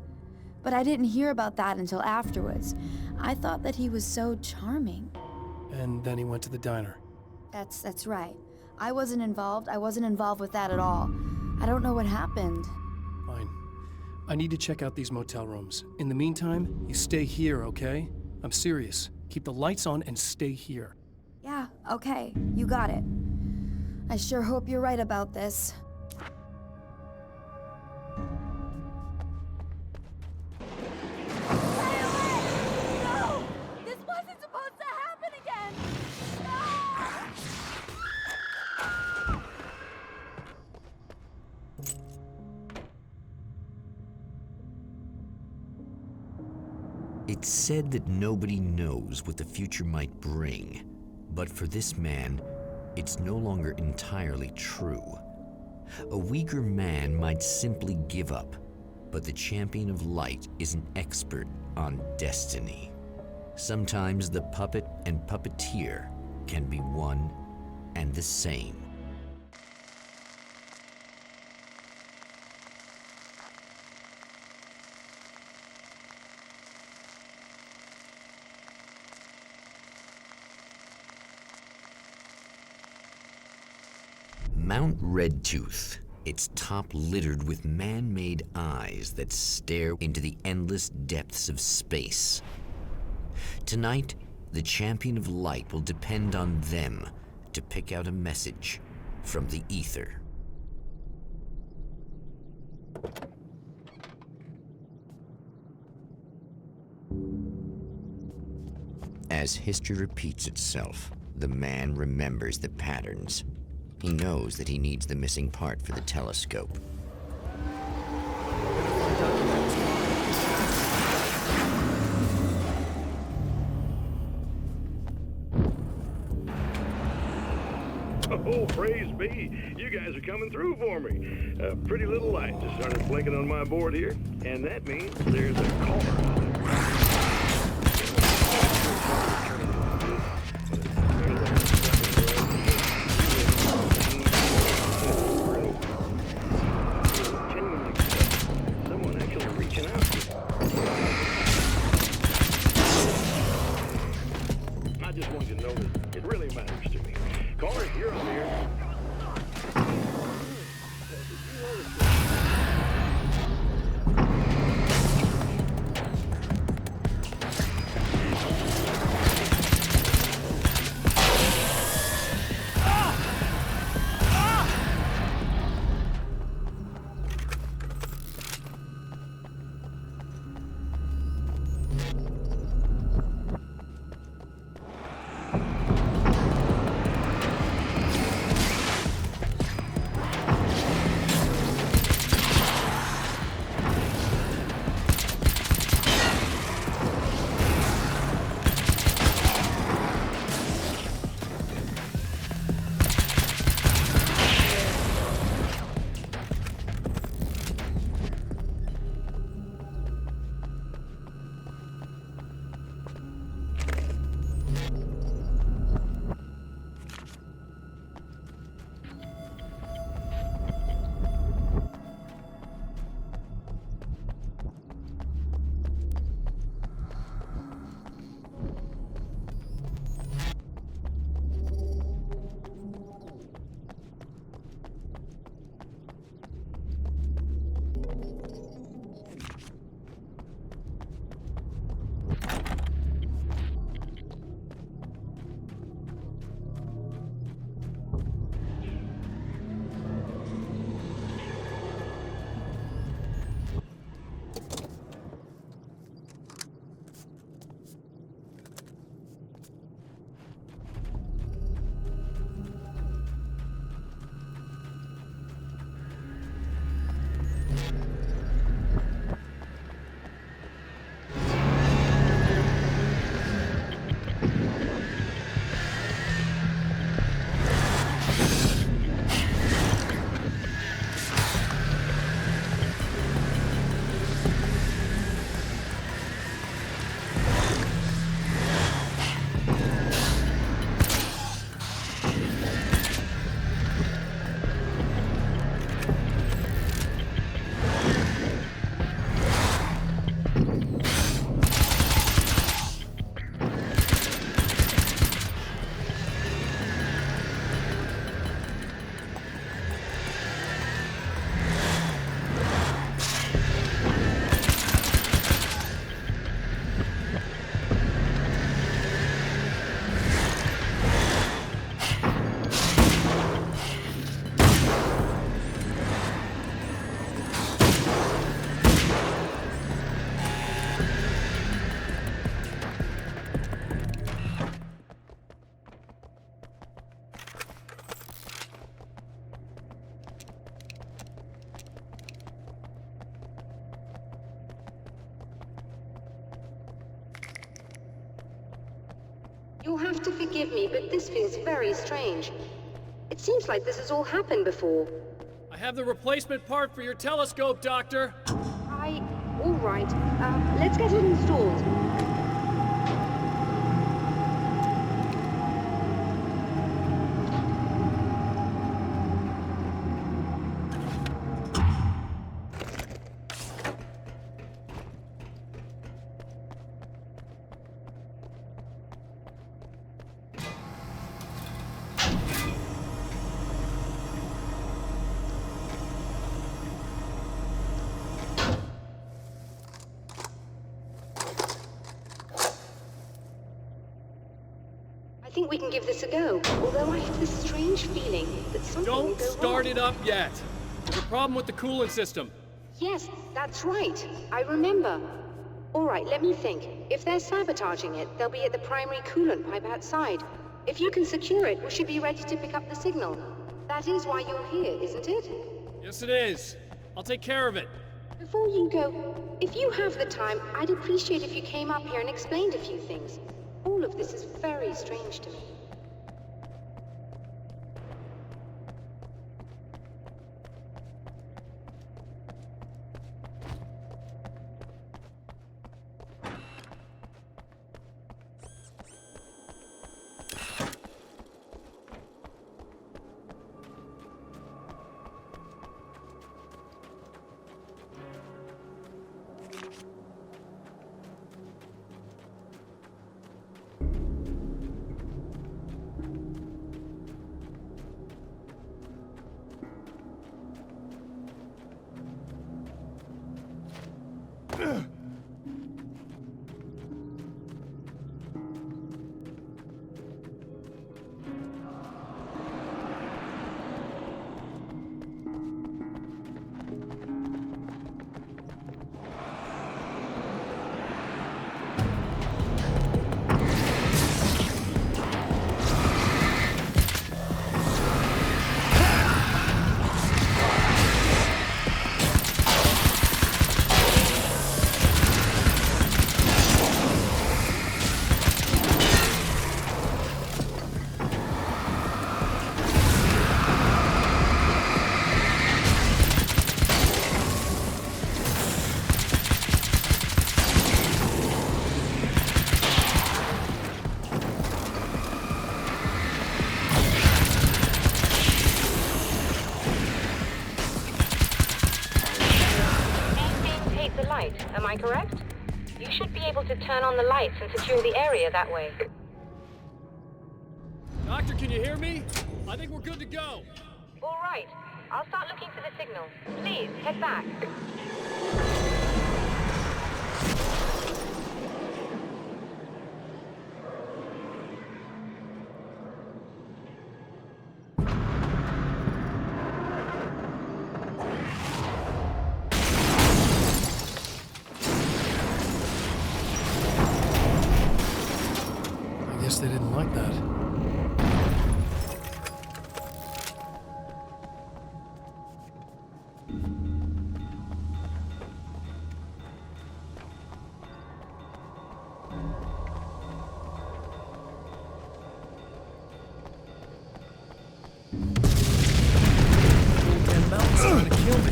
But I didn't hear about that until afterwards. I thought that he was so charming. And then he went to the diner. That's right. I wasn't involved. I wasn't involved with that at all. I don't know what happened. Fine. I need to check out these motel rooms. In the meantime, you stay here, okay? I'm serious. Keep the lights on and stay here. Yeah, okay. You got it. I sure hope you're right about this. It's said that nobody knows what the future might bring, but for this man, it's no longer entirely true. A weaker man might simply give up, but the champion of light is an expert on destiny. Sometimes the puppet and puppeteer can be one and the same. Mount Redtooth, its top littered with man-made eyes that stare into the endless depths of space. Tonight, the champion of light will depend on them to pick out a message from the ether. As history repeats itself, the man remembers the patterns. He knows that he needs the missing part for the telescope. Oh, praise be. You guys are coming through for me. A pretty little light just started blinking on my board here, and that means there's a caller. Someone actually reaching out. I just want you to know that it really matters to me. Caller, you're on here. You'll have to forgive me, but this feels very strange. It seems like this has all happened before. I have the replacement part for your telescope, Doctor. All right. Let's get it installed. think we can give this a go, although I have this strange feeling that something will Don't go start wrong. it up yet. There's a problem with the coolant system. Yes, that's right. I remember. All right, let me think. If they're sabotaging it, they'll be at the primary coolant pipe outside. If you can secure it, we should be ready to pick up the signal. That is why you're here, isn't it? Yes, it is. I'll take care of it. Before you go, if you have the time, I'd appreciate if you came up here and explained a few things. All of this is very strange to me. Am I correct? You should be able to turn on the lights and secure the area that way. Doctor, can you hear me? I think we're good to go. All right. I'll start looking for the signal. Please, head back. I guess they didn't like that. And Mountain's trying to kill me.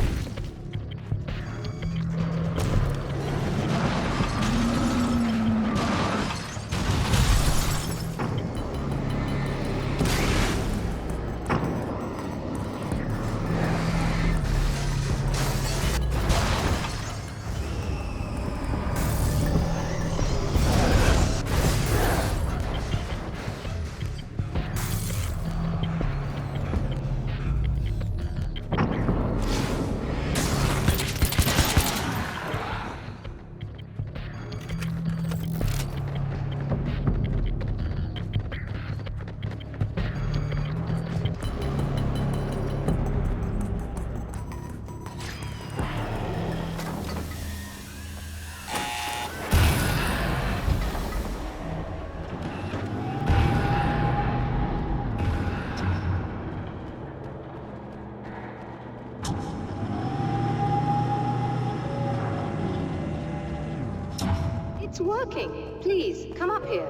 It's working. Please, come up here.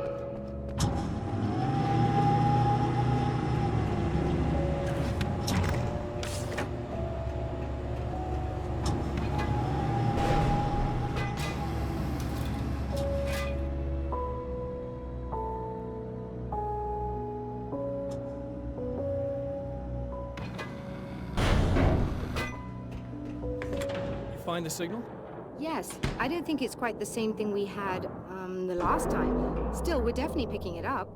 You find the signal? Yes, I don't think it's quite the same thing we had, the last time. Still, we're definitely picking it up.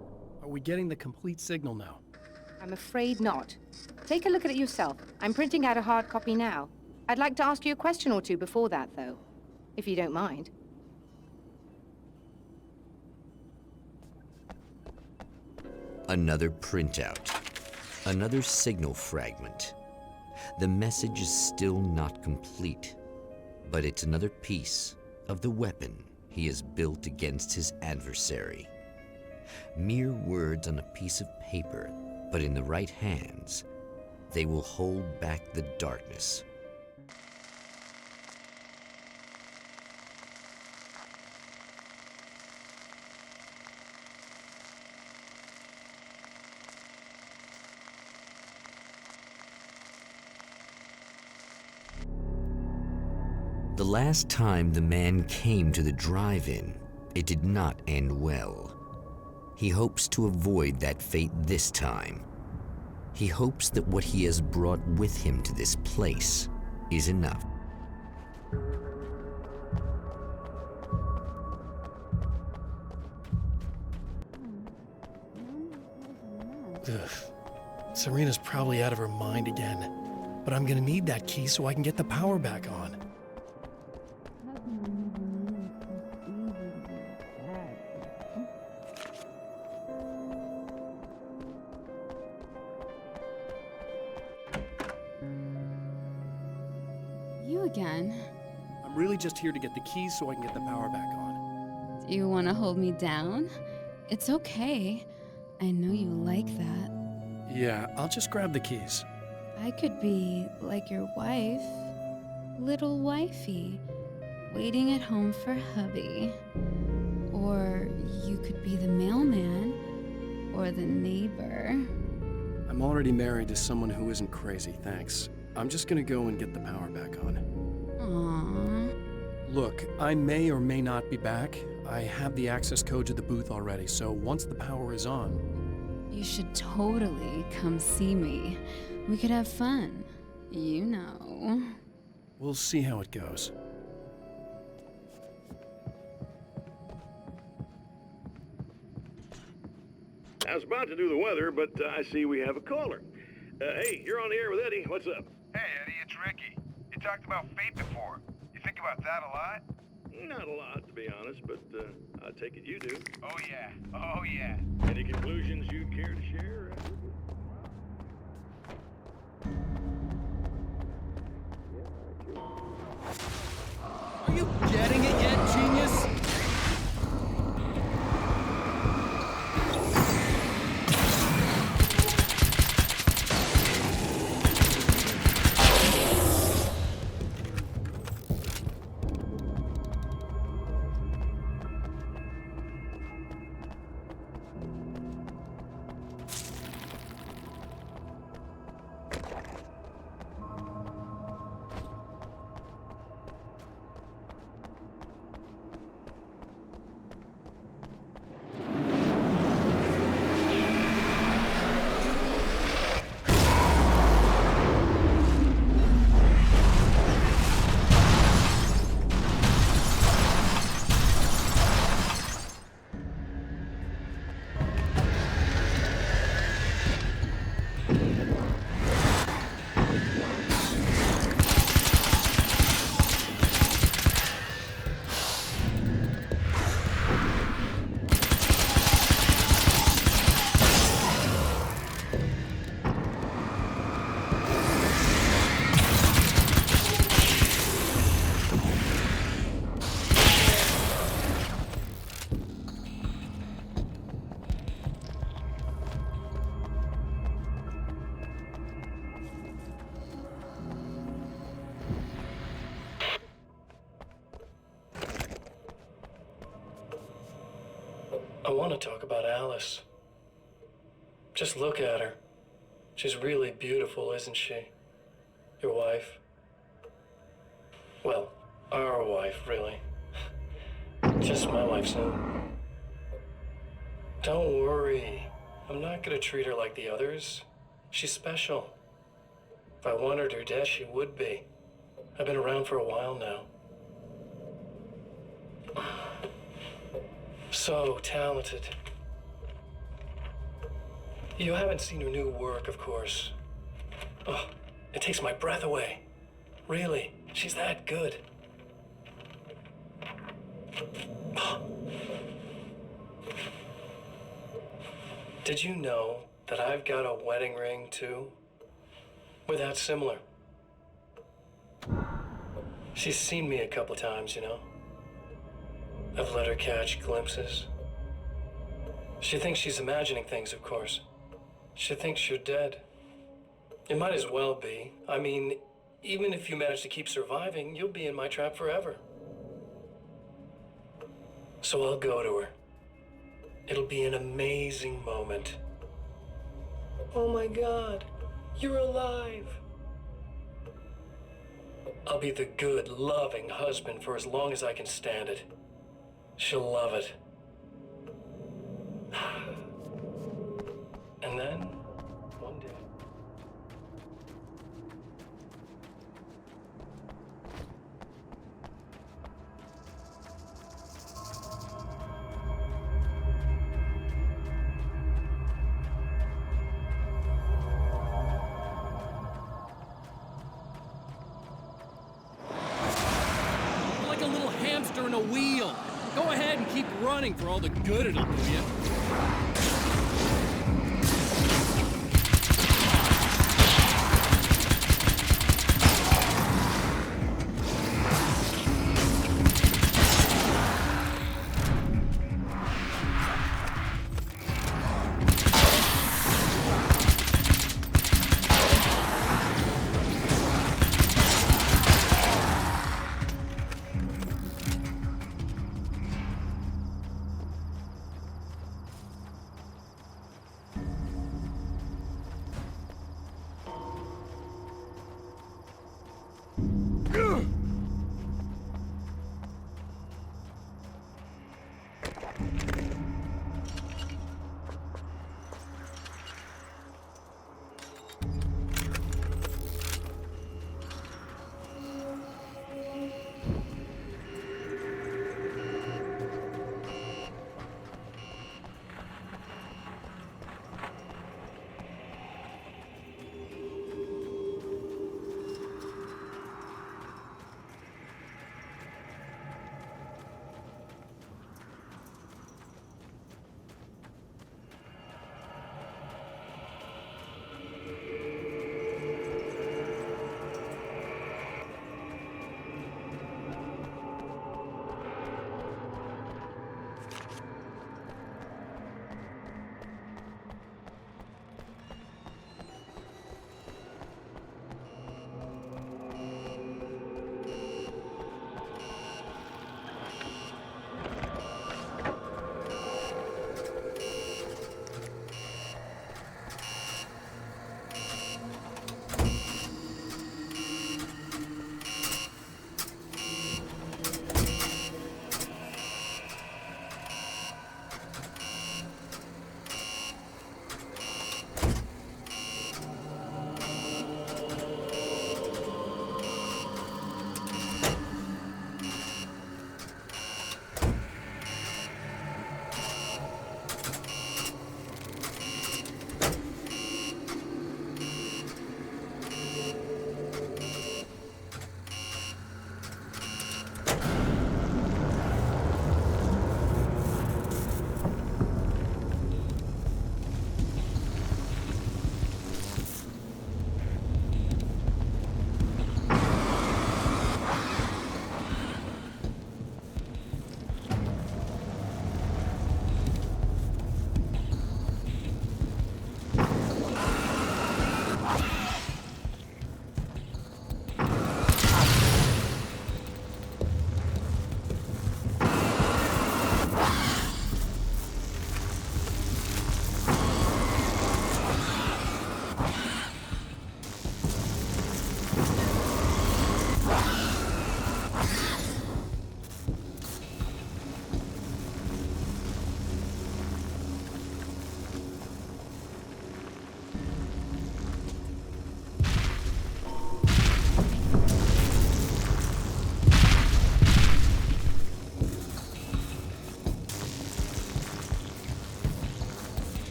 Are we getting the complete signal now? I'm afraid not. Take a look at it yourself. I'm printing out a hard copy now. I'd like to ask you a question or two before that, though, if you don't mind. Another printout. Another signal fragment. The message is still not complete, but it's another piece of the weapon he has built against his adversary. Mere words on a piece of paper, but in the right hands, they will hold back the darkness. The last time the man came to the drive-in, it did not end well. He hopes to avoid that fate this time. He hopes that what he has brought with him to this place is enough. Ugh. Serena's probably out of her mind again. But I'm gonna need that key so I can get the power back on. You again? I'm really just here to get the keys so I can get the power back on. Do you want to hold me down? It's okay. I know you like that. Yeah, I'll just grab the keys. I could be like your wife, little wifey, waiting at home for hubby. Or you could be the mailman, or the neighbor. I'm already married to someone who isn't crazy, thanks. I'm just gonna go and get the power back on. Aww. Look, I may or may not be back. I have the access code to the booth already, so once the power is on... You should totally come see me. We could have fun. You know. We'll see how it goes. I was about to do the weather, but I see we have a caller. Hey, you're on the air with Eddie. What's up? Hey, Eddie, it's Ricky. You talked about fate before. You think about that a lot? Not a lot, to be honest, but I take it you do. Oh, yeah. Oh, yeah. Any conclusions you'd care to share? Are you getting it yet, genius? I want to talk about Alice. Just look at her. She's really beautiful, isn't she? Your wife. Well, our wife, really. Just my wife soon. Don't worry. I'm not gonna treat her like the others. She's special. If I wanted her dead, she would be. I've been around for a while now. So talented. You haven't seen her new work, of course. Oh, it takes my breath away. Really, she's that good. Did you know that I've got a wedding ring, too? We're that similar. She's seen me a couple times, you know. I've let her catch glimpses. She thinks she's imagining things, of course. She thinks you're dead. It might as well be. I mean, even if you manage to keep surviving, you'll be in my trap forever. So I'll go to her. It'll be an amazing moment. Oh my God, you're alive. I'll be the good, loving husband for as long as I can stand it. She'll love it. And then, one day... You're like a little hamster in a wheel. Go ahead and keep running for all the good it'll do you.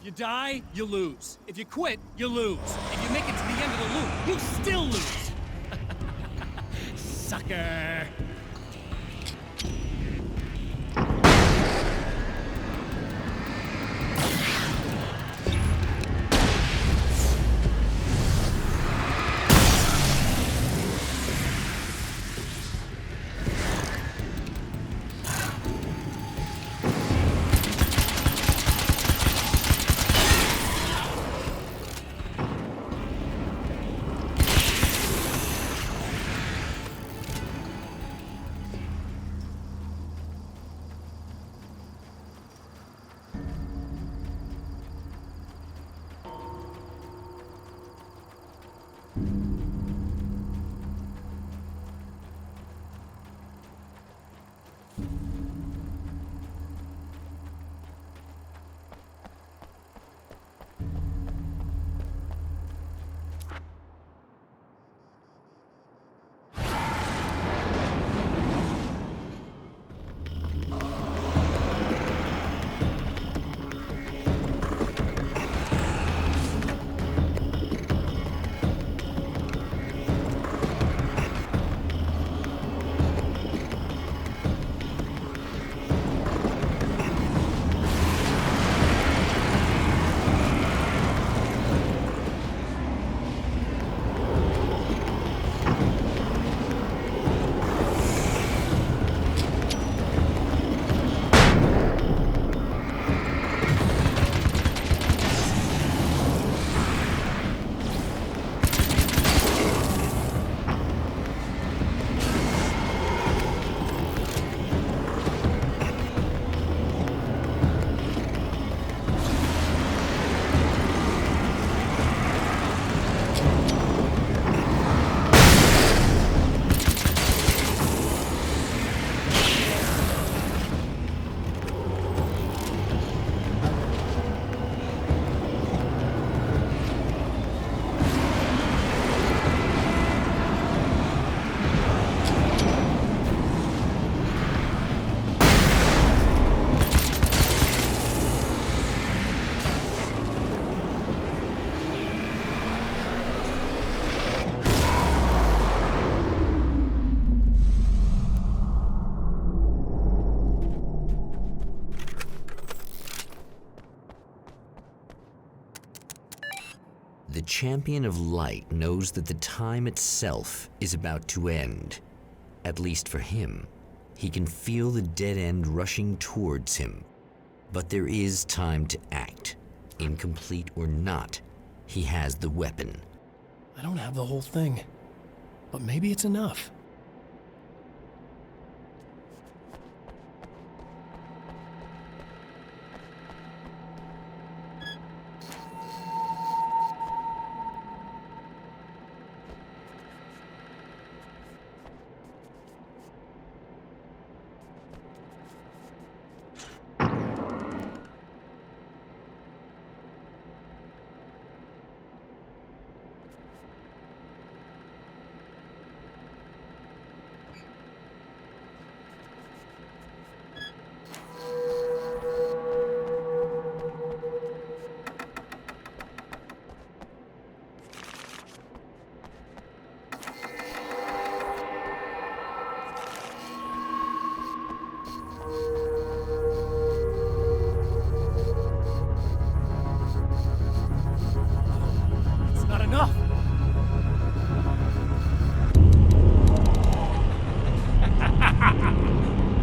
If you die, you lose. If you quit, you lose. If you make it to the end of the loop, you still lose. Sucker. The champion of light knows that the time itself is about to end. At least for him. He can feel the dead end rushing towards him. But there is time to act. Incomplete or not, he has the weapon. I don't have the whole thing, but maybe it's enough.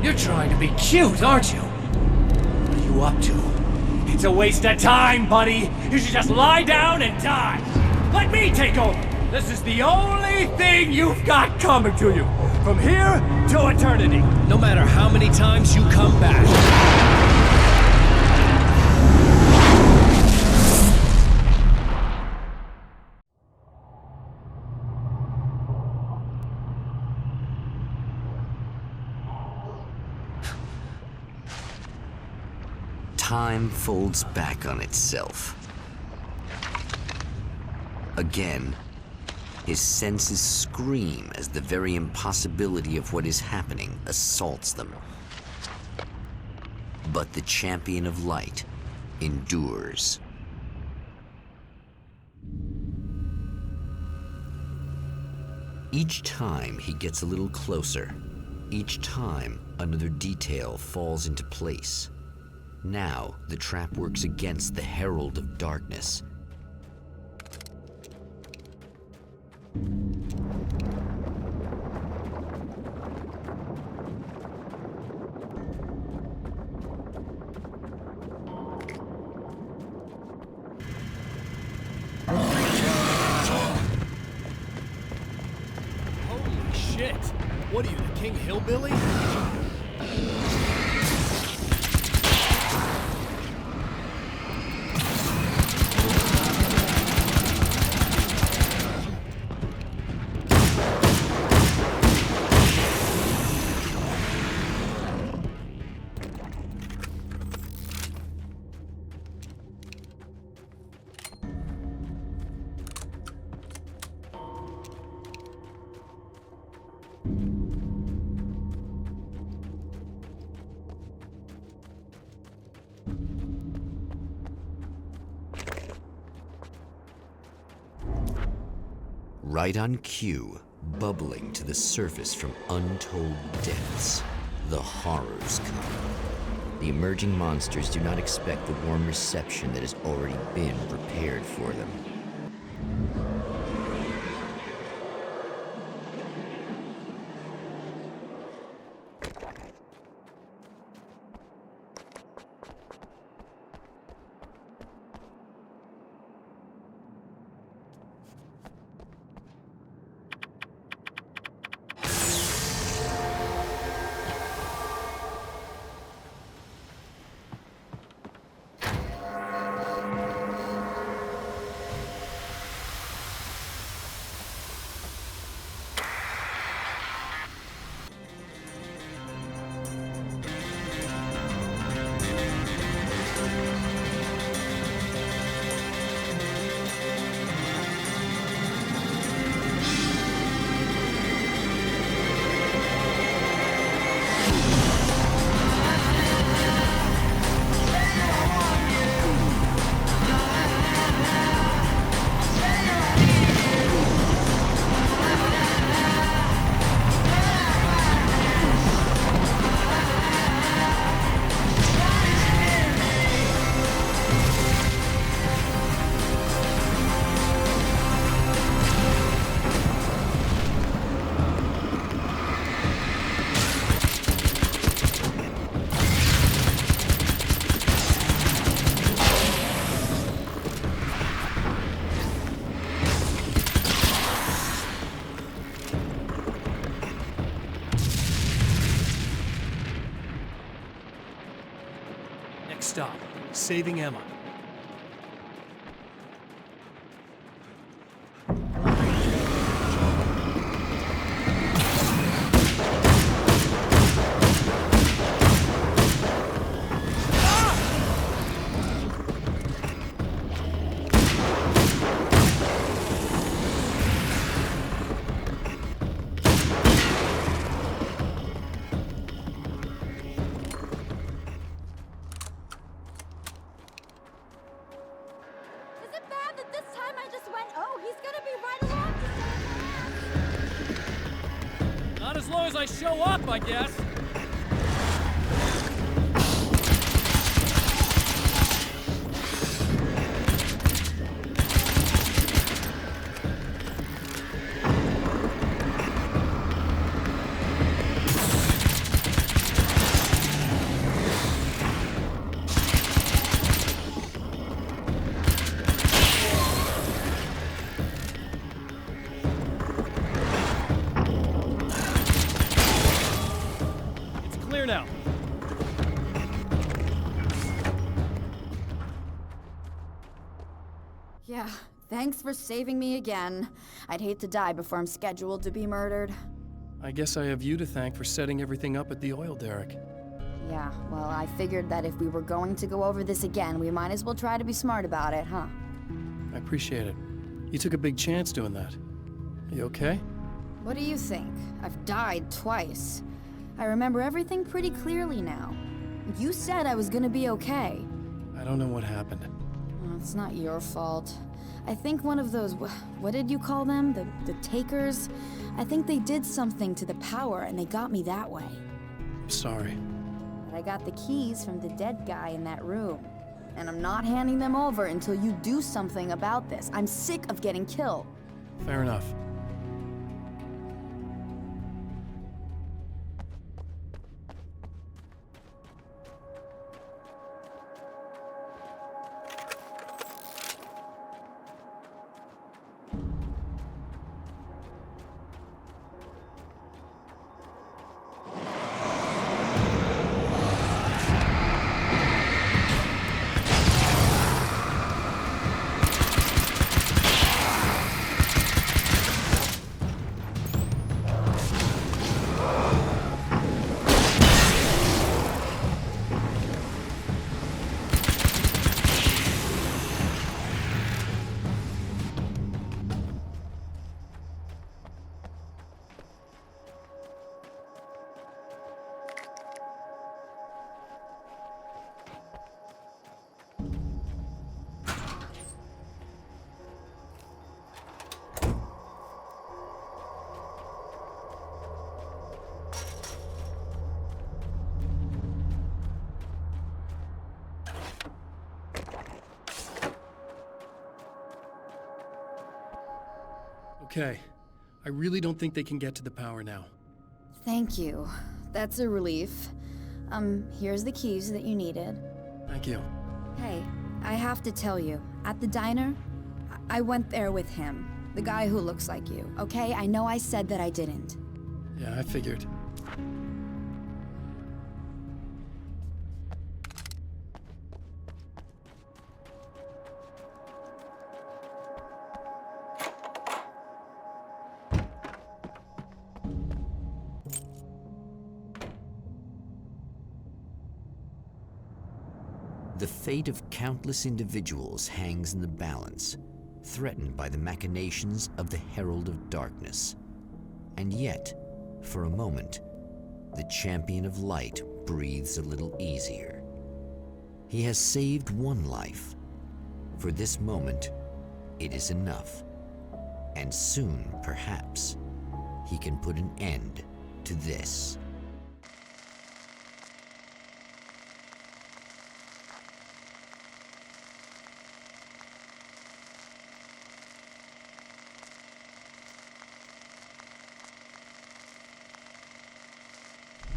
You're trying to be cute, aren't you? What are you up to? It's a waste of time, buddy. You should just lie down and die. Let me take over. This is the only thing you've got coming to you. From here to eternity. No matter how many times you come back. Time folds back on itself. Again, his senses scream as the very impossibility of what is happening assaults them. But the champion of light endures. Each time he gets a little closer. Each time another detail falls into place. Now the trap works against the Herald of Darkness. Holy shit! What are you, the King Hillbilly? Right on cue, bubbling to the surface from untold depths, the horrors come. The emerging monsters do not expect the warm reception that has already been prepared for them. Stop. Saving Emma. Not as long as I show up, I guess. Now. Yeah, thanks for saving me again. I'd hate to die before I'm scheduled to be murdered. I guess I have you to thank for setting everything up at the oil derrick. Yeah, well, I figured that if we were going to go over this again, we might as well try to be smart about it, huh? I appreciate it. You took a big chance doing that. Are you okay? What do you think? I've died twice. I remember everything pretty clearly now. You said I was gonna be okay. I don't know what happened. It's not your fault. I think one of those, what did you call them? The takers? I think they did something to the power and they got me that way. I'm sorry. But I got the keys from the dead guy in that room. And I'm not handing them over until you do something about this. I'm sick of getting killed. Fair enough. Okay. I really don't think they can get to the power now. Thank you. That's a relief. Here's the keys that you needed. Thank you. Hey, I have to tell you, at the diner, I went there with him. The guy who looks like you, okay? I know I said that I didn't. Yeah, I figured. The fate of countless individuals hangs in the balance, threatened by the machinations of the Herald of Darkness. And yet, for a moment, the champion of light breathes a little easier. He has saved one life. For this moment, it is enough. And soon, perhaps, he can put an end to this.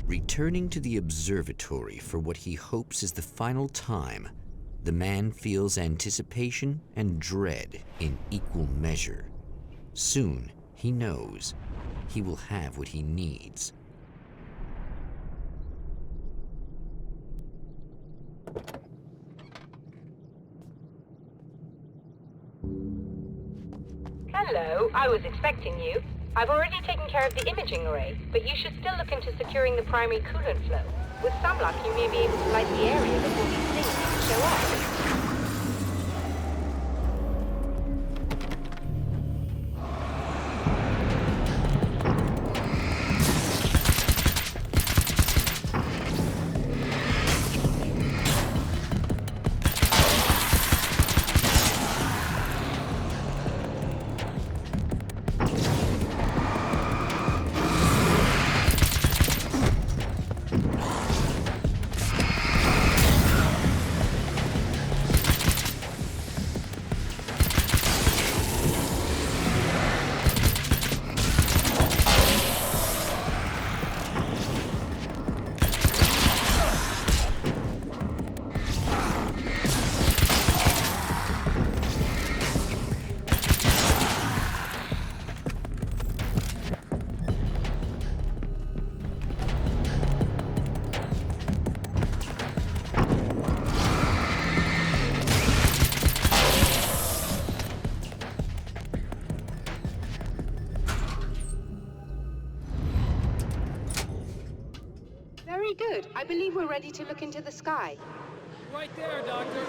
Returning to the observatory for what he hopes is the final time, the man feels anticipation and dread in equal measure. Soon, he knows, he will have what he needs. Hello, I was expecting you. I've already taken care of the imaging array, but you should still look into securing the primary coolant flow. With some luck, you may be able to light the area before these things show up. Very good. I believe we're ready to look into the sky. Right there, Doctor.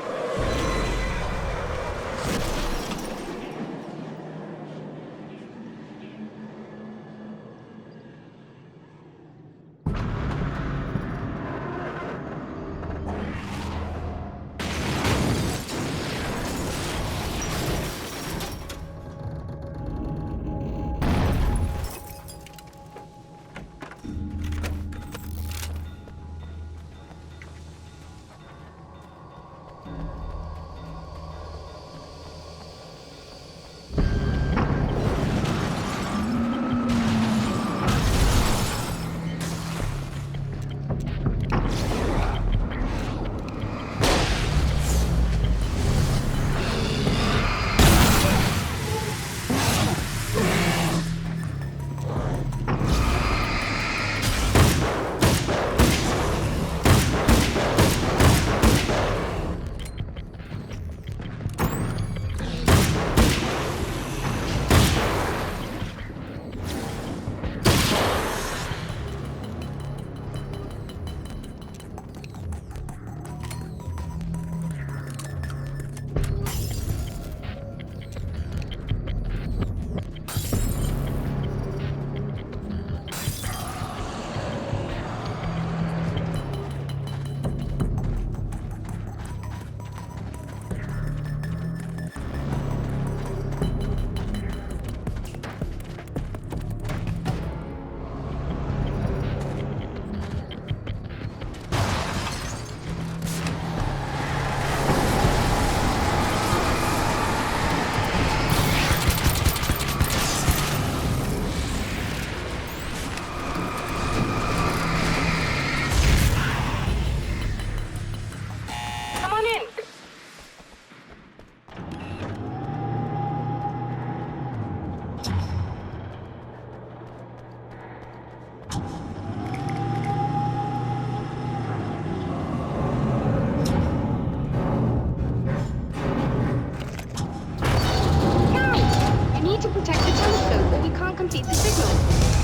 complete the signal.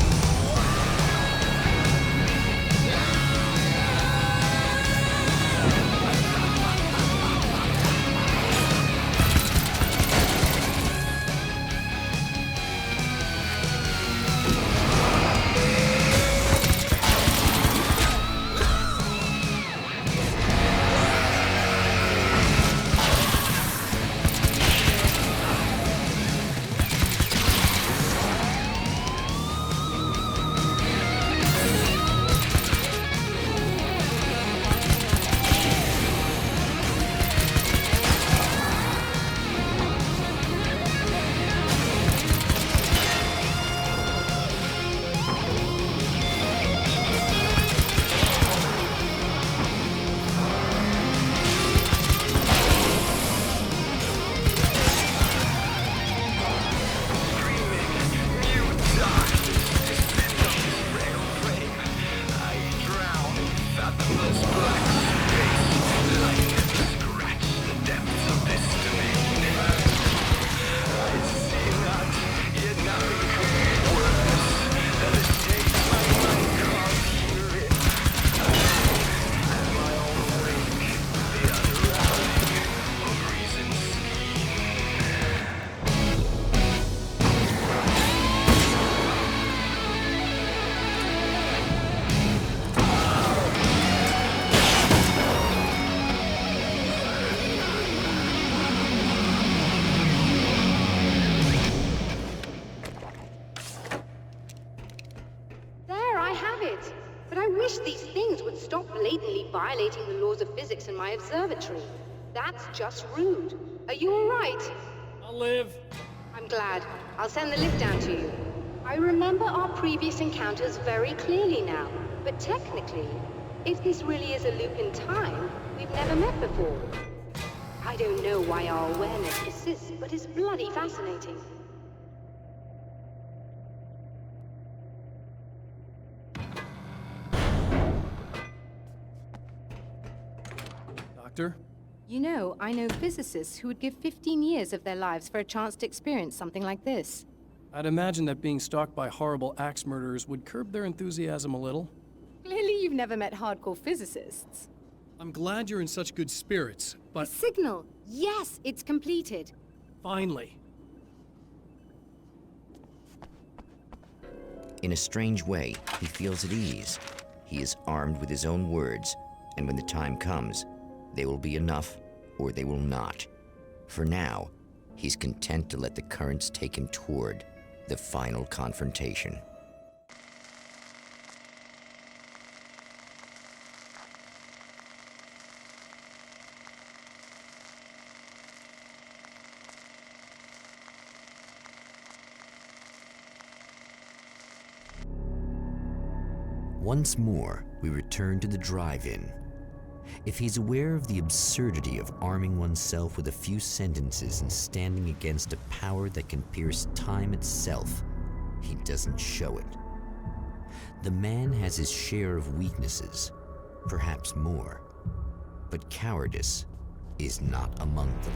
Violating the laws of physics in my observatory. That's just rude. Are you all right? I'll live. I'm glad. I'll send the lift down to you. I remember our previous encounters very clearly now, but technically, if this really is a loop in time, we've never met before. I don't know why our awareness persists, but it's bloody fascinating. Doctor? You know, I know physicists who would give 15 years of their lives for a chance to experience something like this. I'd imagine that being stalked by horrible axe murderers would curb their enthusiasm a little. Clearly you've never met hardcore physicists. I'm glad you're in such good spirits, but... The signal! Yes, it's completed. Finally. In a strange way, he feels at ease. He is armed with his own words, and when the time comes, they will be enough, or they will not. For now, he's content to let the currents take him toward the final confrontation. Once more, we return to the drive-in. If he's aware of the absurdity of arming oneself with a few sentences and standing against a power that can pierce time itself, he doesn't show it. The man has his share of weaknesses, perhaps more, but cowardice is not among them.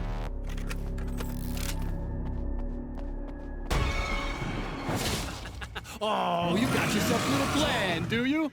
Oh, you got yourself a little plan, do you?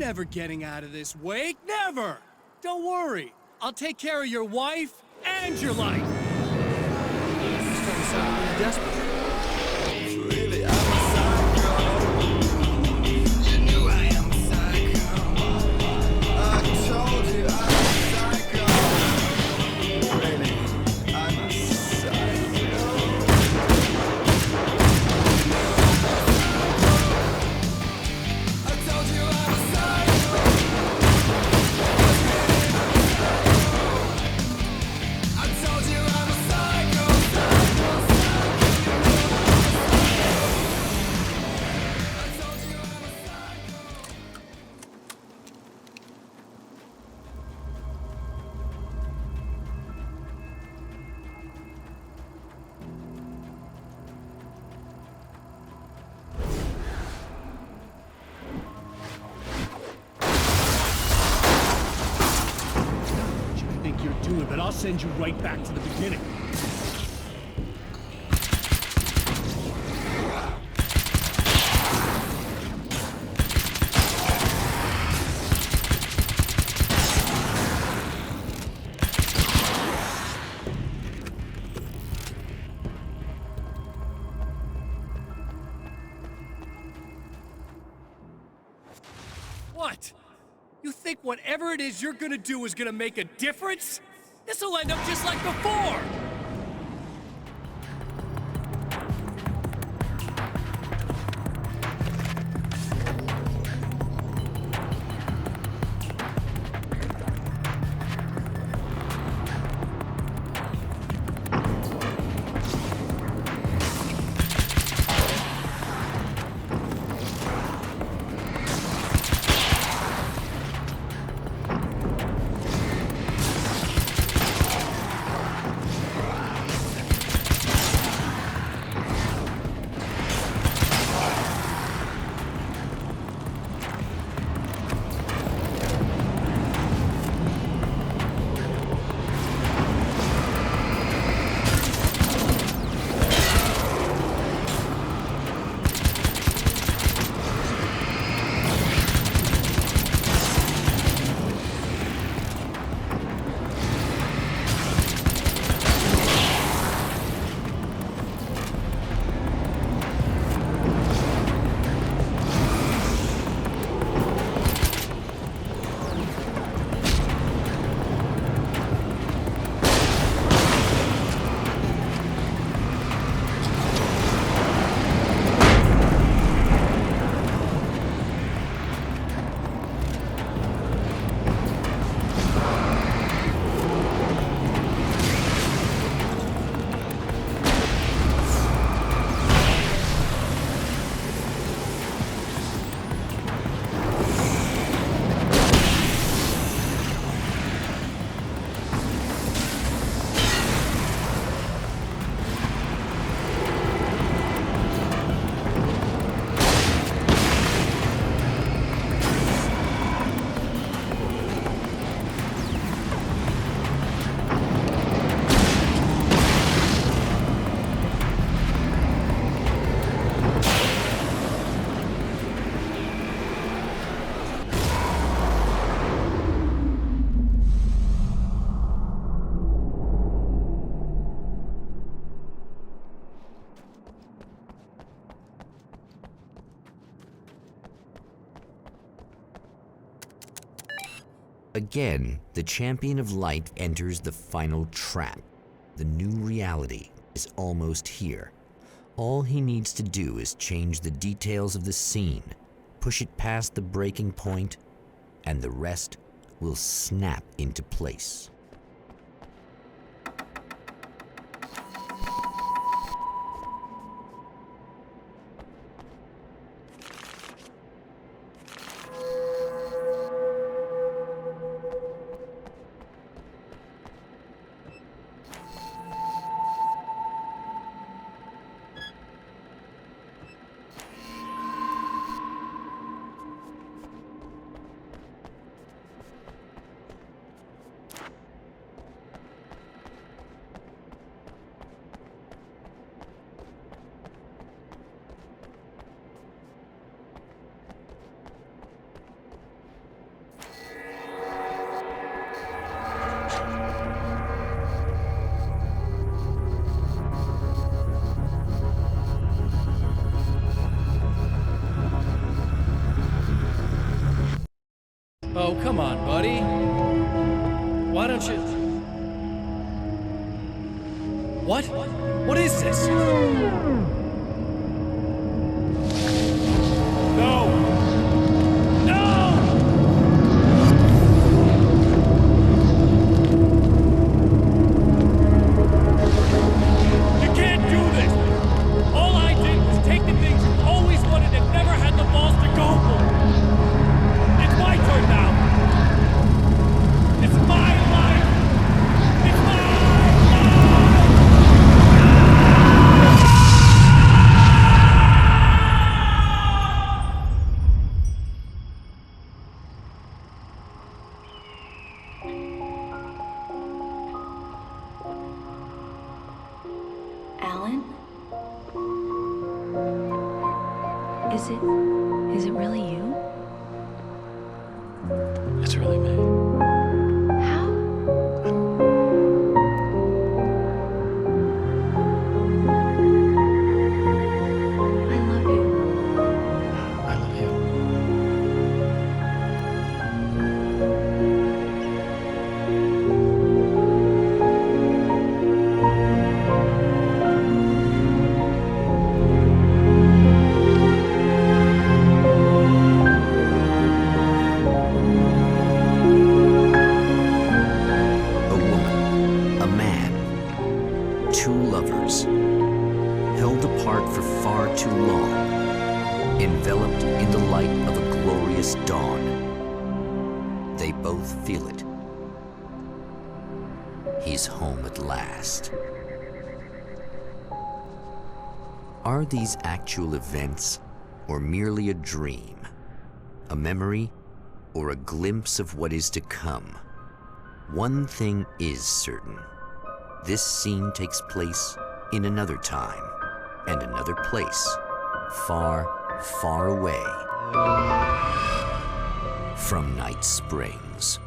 never getting out of this, Wake. Never! Don't worry. I'll take care of your wife and your life. You're starting to sound really desperate. Really, I'm a psycho. You knew I am a psycho. I told you I'm a psycho. Really, I'm a psycho. I told you I'm a psycho. I told you I'm a psycho. I think you're doing, but I'll send you right back to the beginning. What? You think whatever it is you're gonna do is gonna make a difference? This'll end up just like before! Again, the champion of light enters the final trap. The new reality is almost here. All he needs to do is change the details of the scene, push it past the breaking point, and the rest will snap into place. Oh, come on, buddy. Why don't you... What? What is this? No! No! You can't do this! All I did was take the things you always wanted and never had the balls to go for. It's my turn now. It's my life. It's my life. Alan? Is it really you? It's really me. How? I love you. I love you. A woman, a man, two lovers, held apart for far too long, enveloped in the light of a glorious dawn. They both feel it. He's home at last. Are these actual events, or merely a dream? A memory, or a glimpse of what is to come? One thing is certain. This scene takes place in another time and another place, far, far away from Night Springs.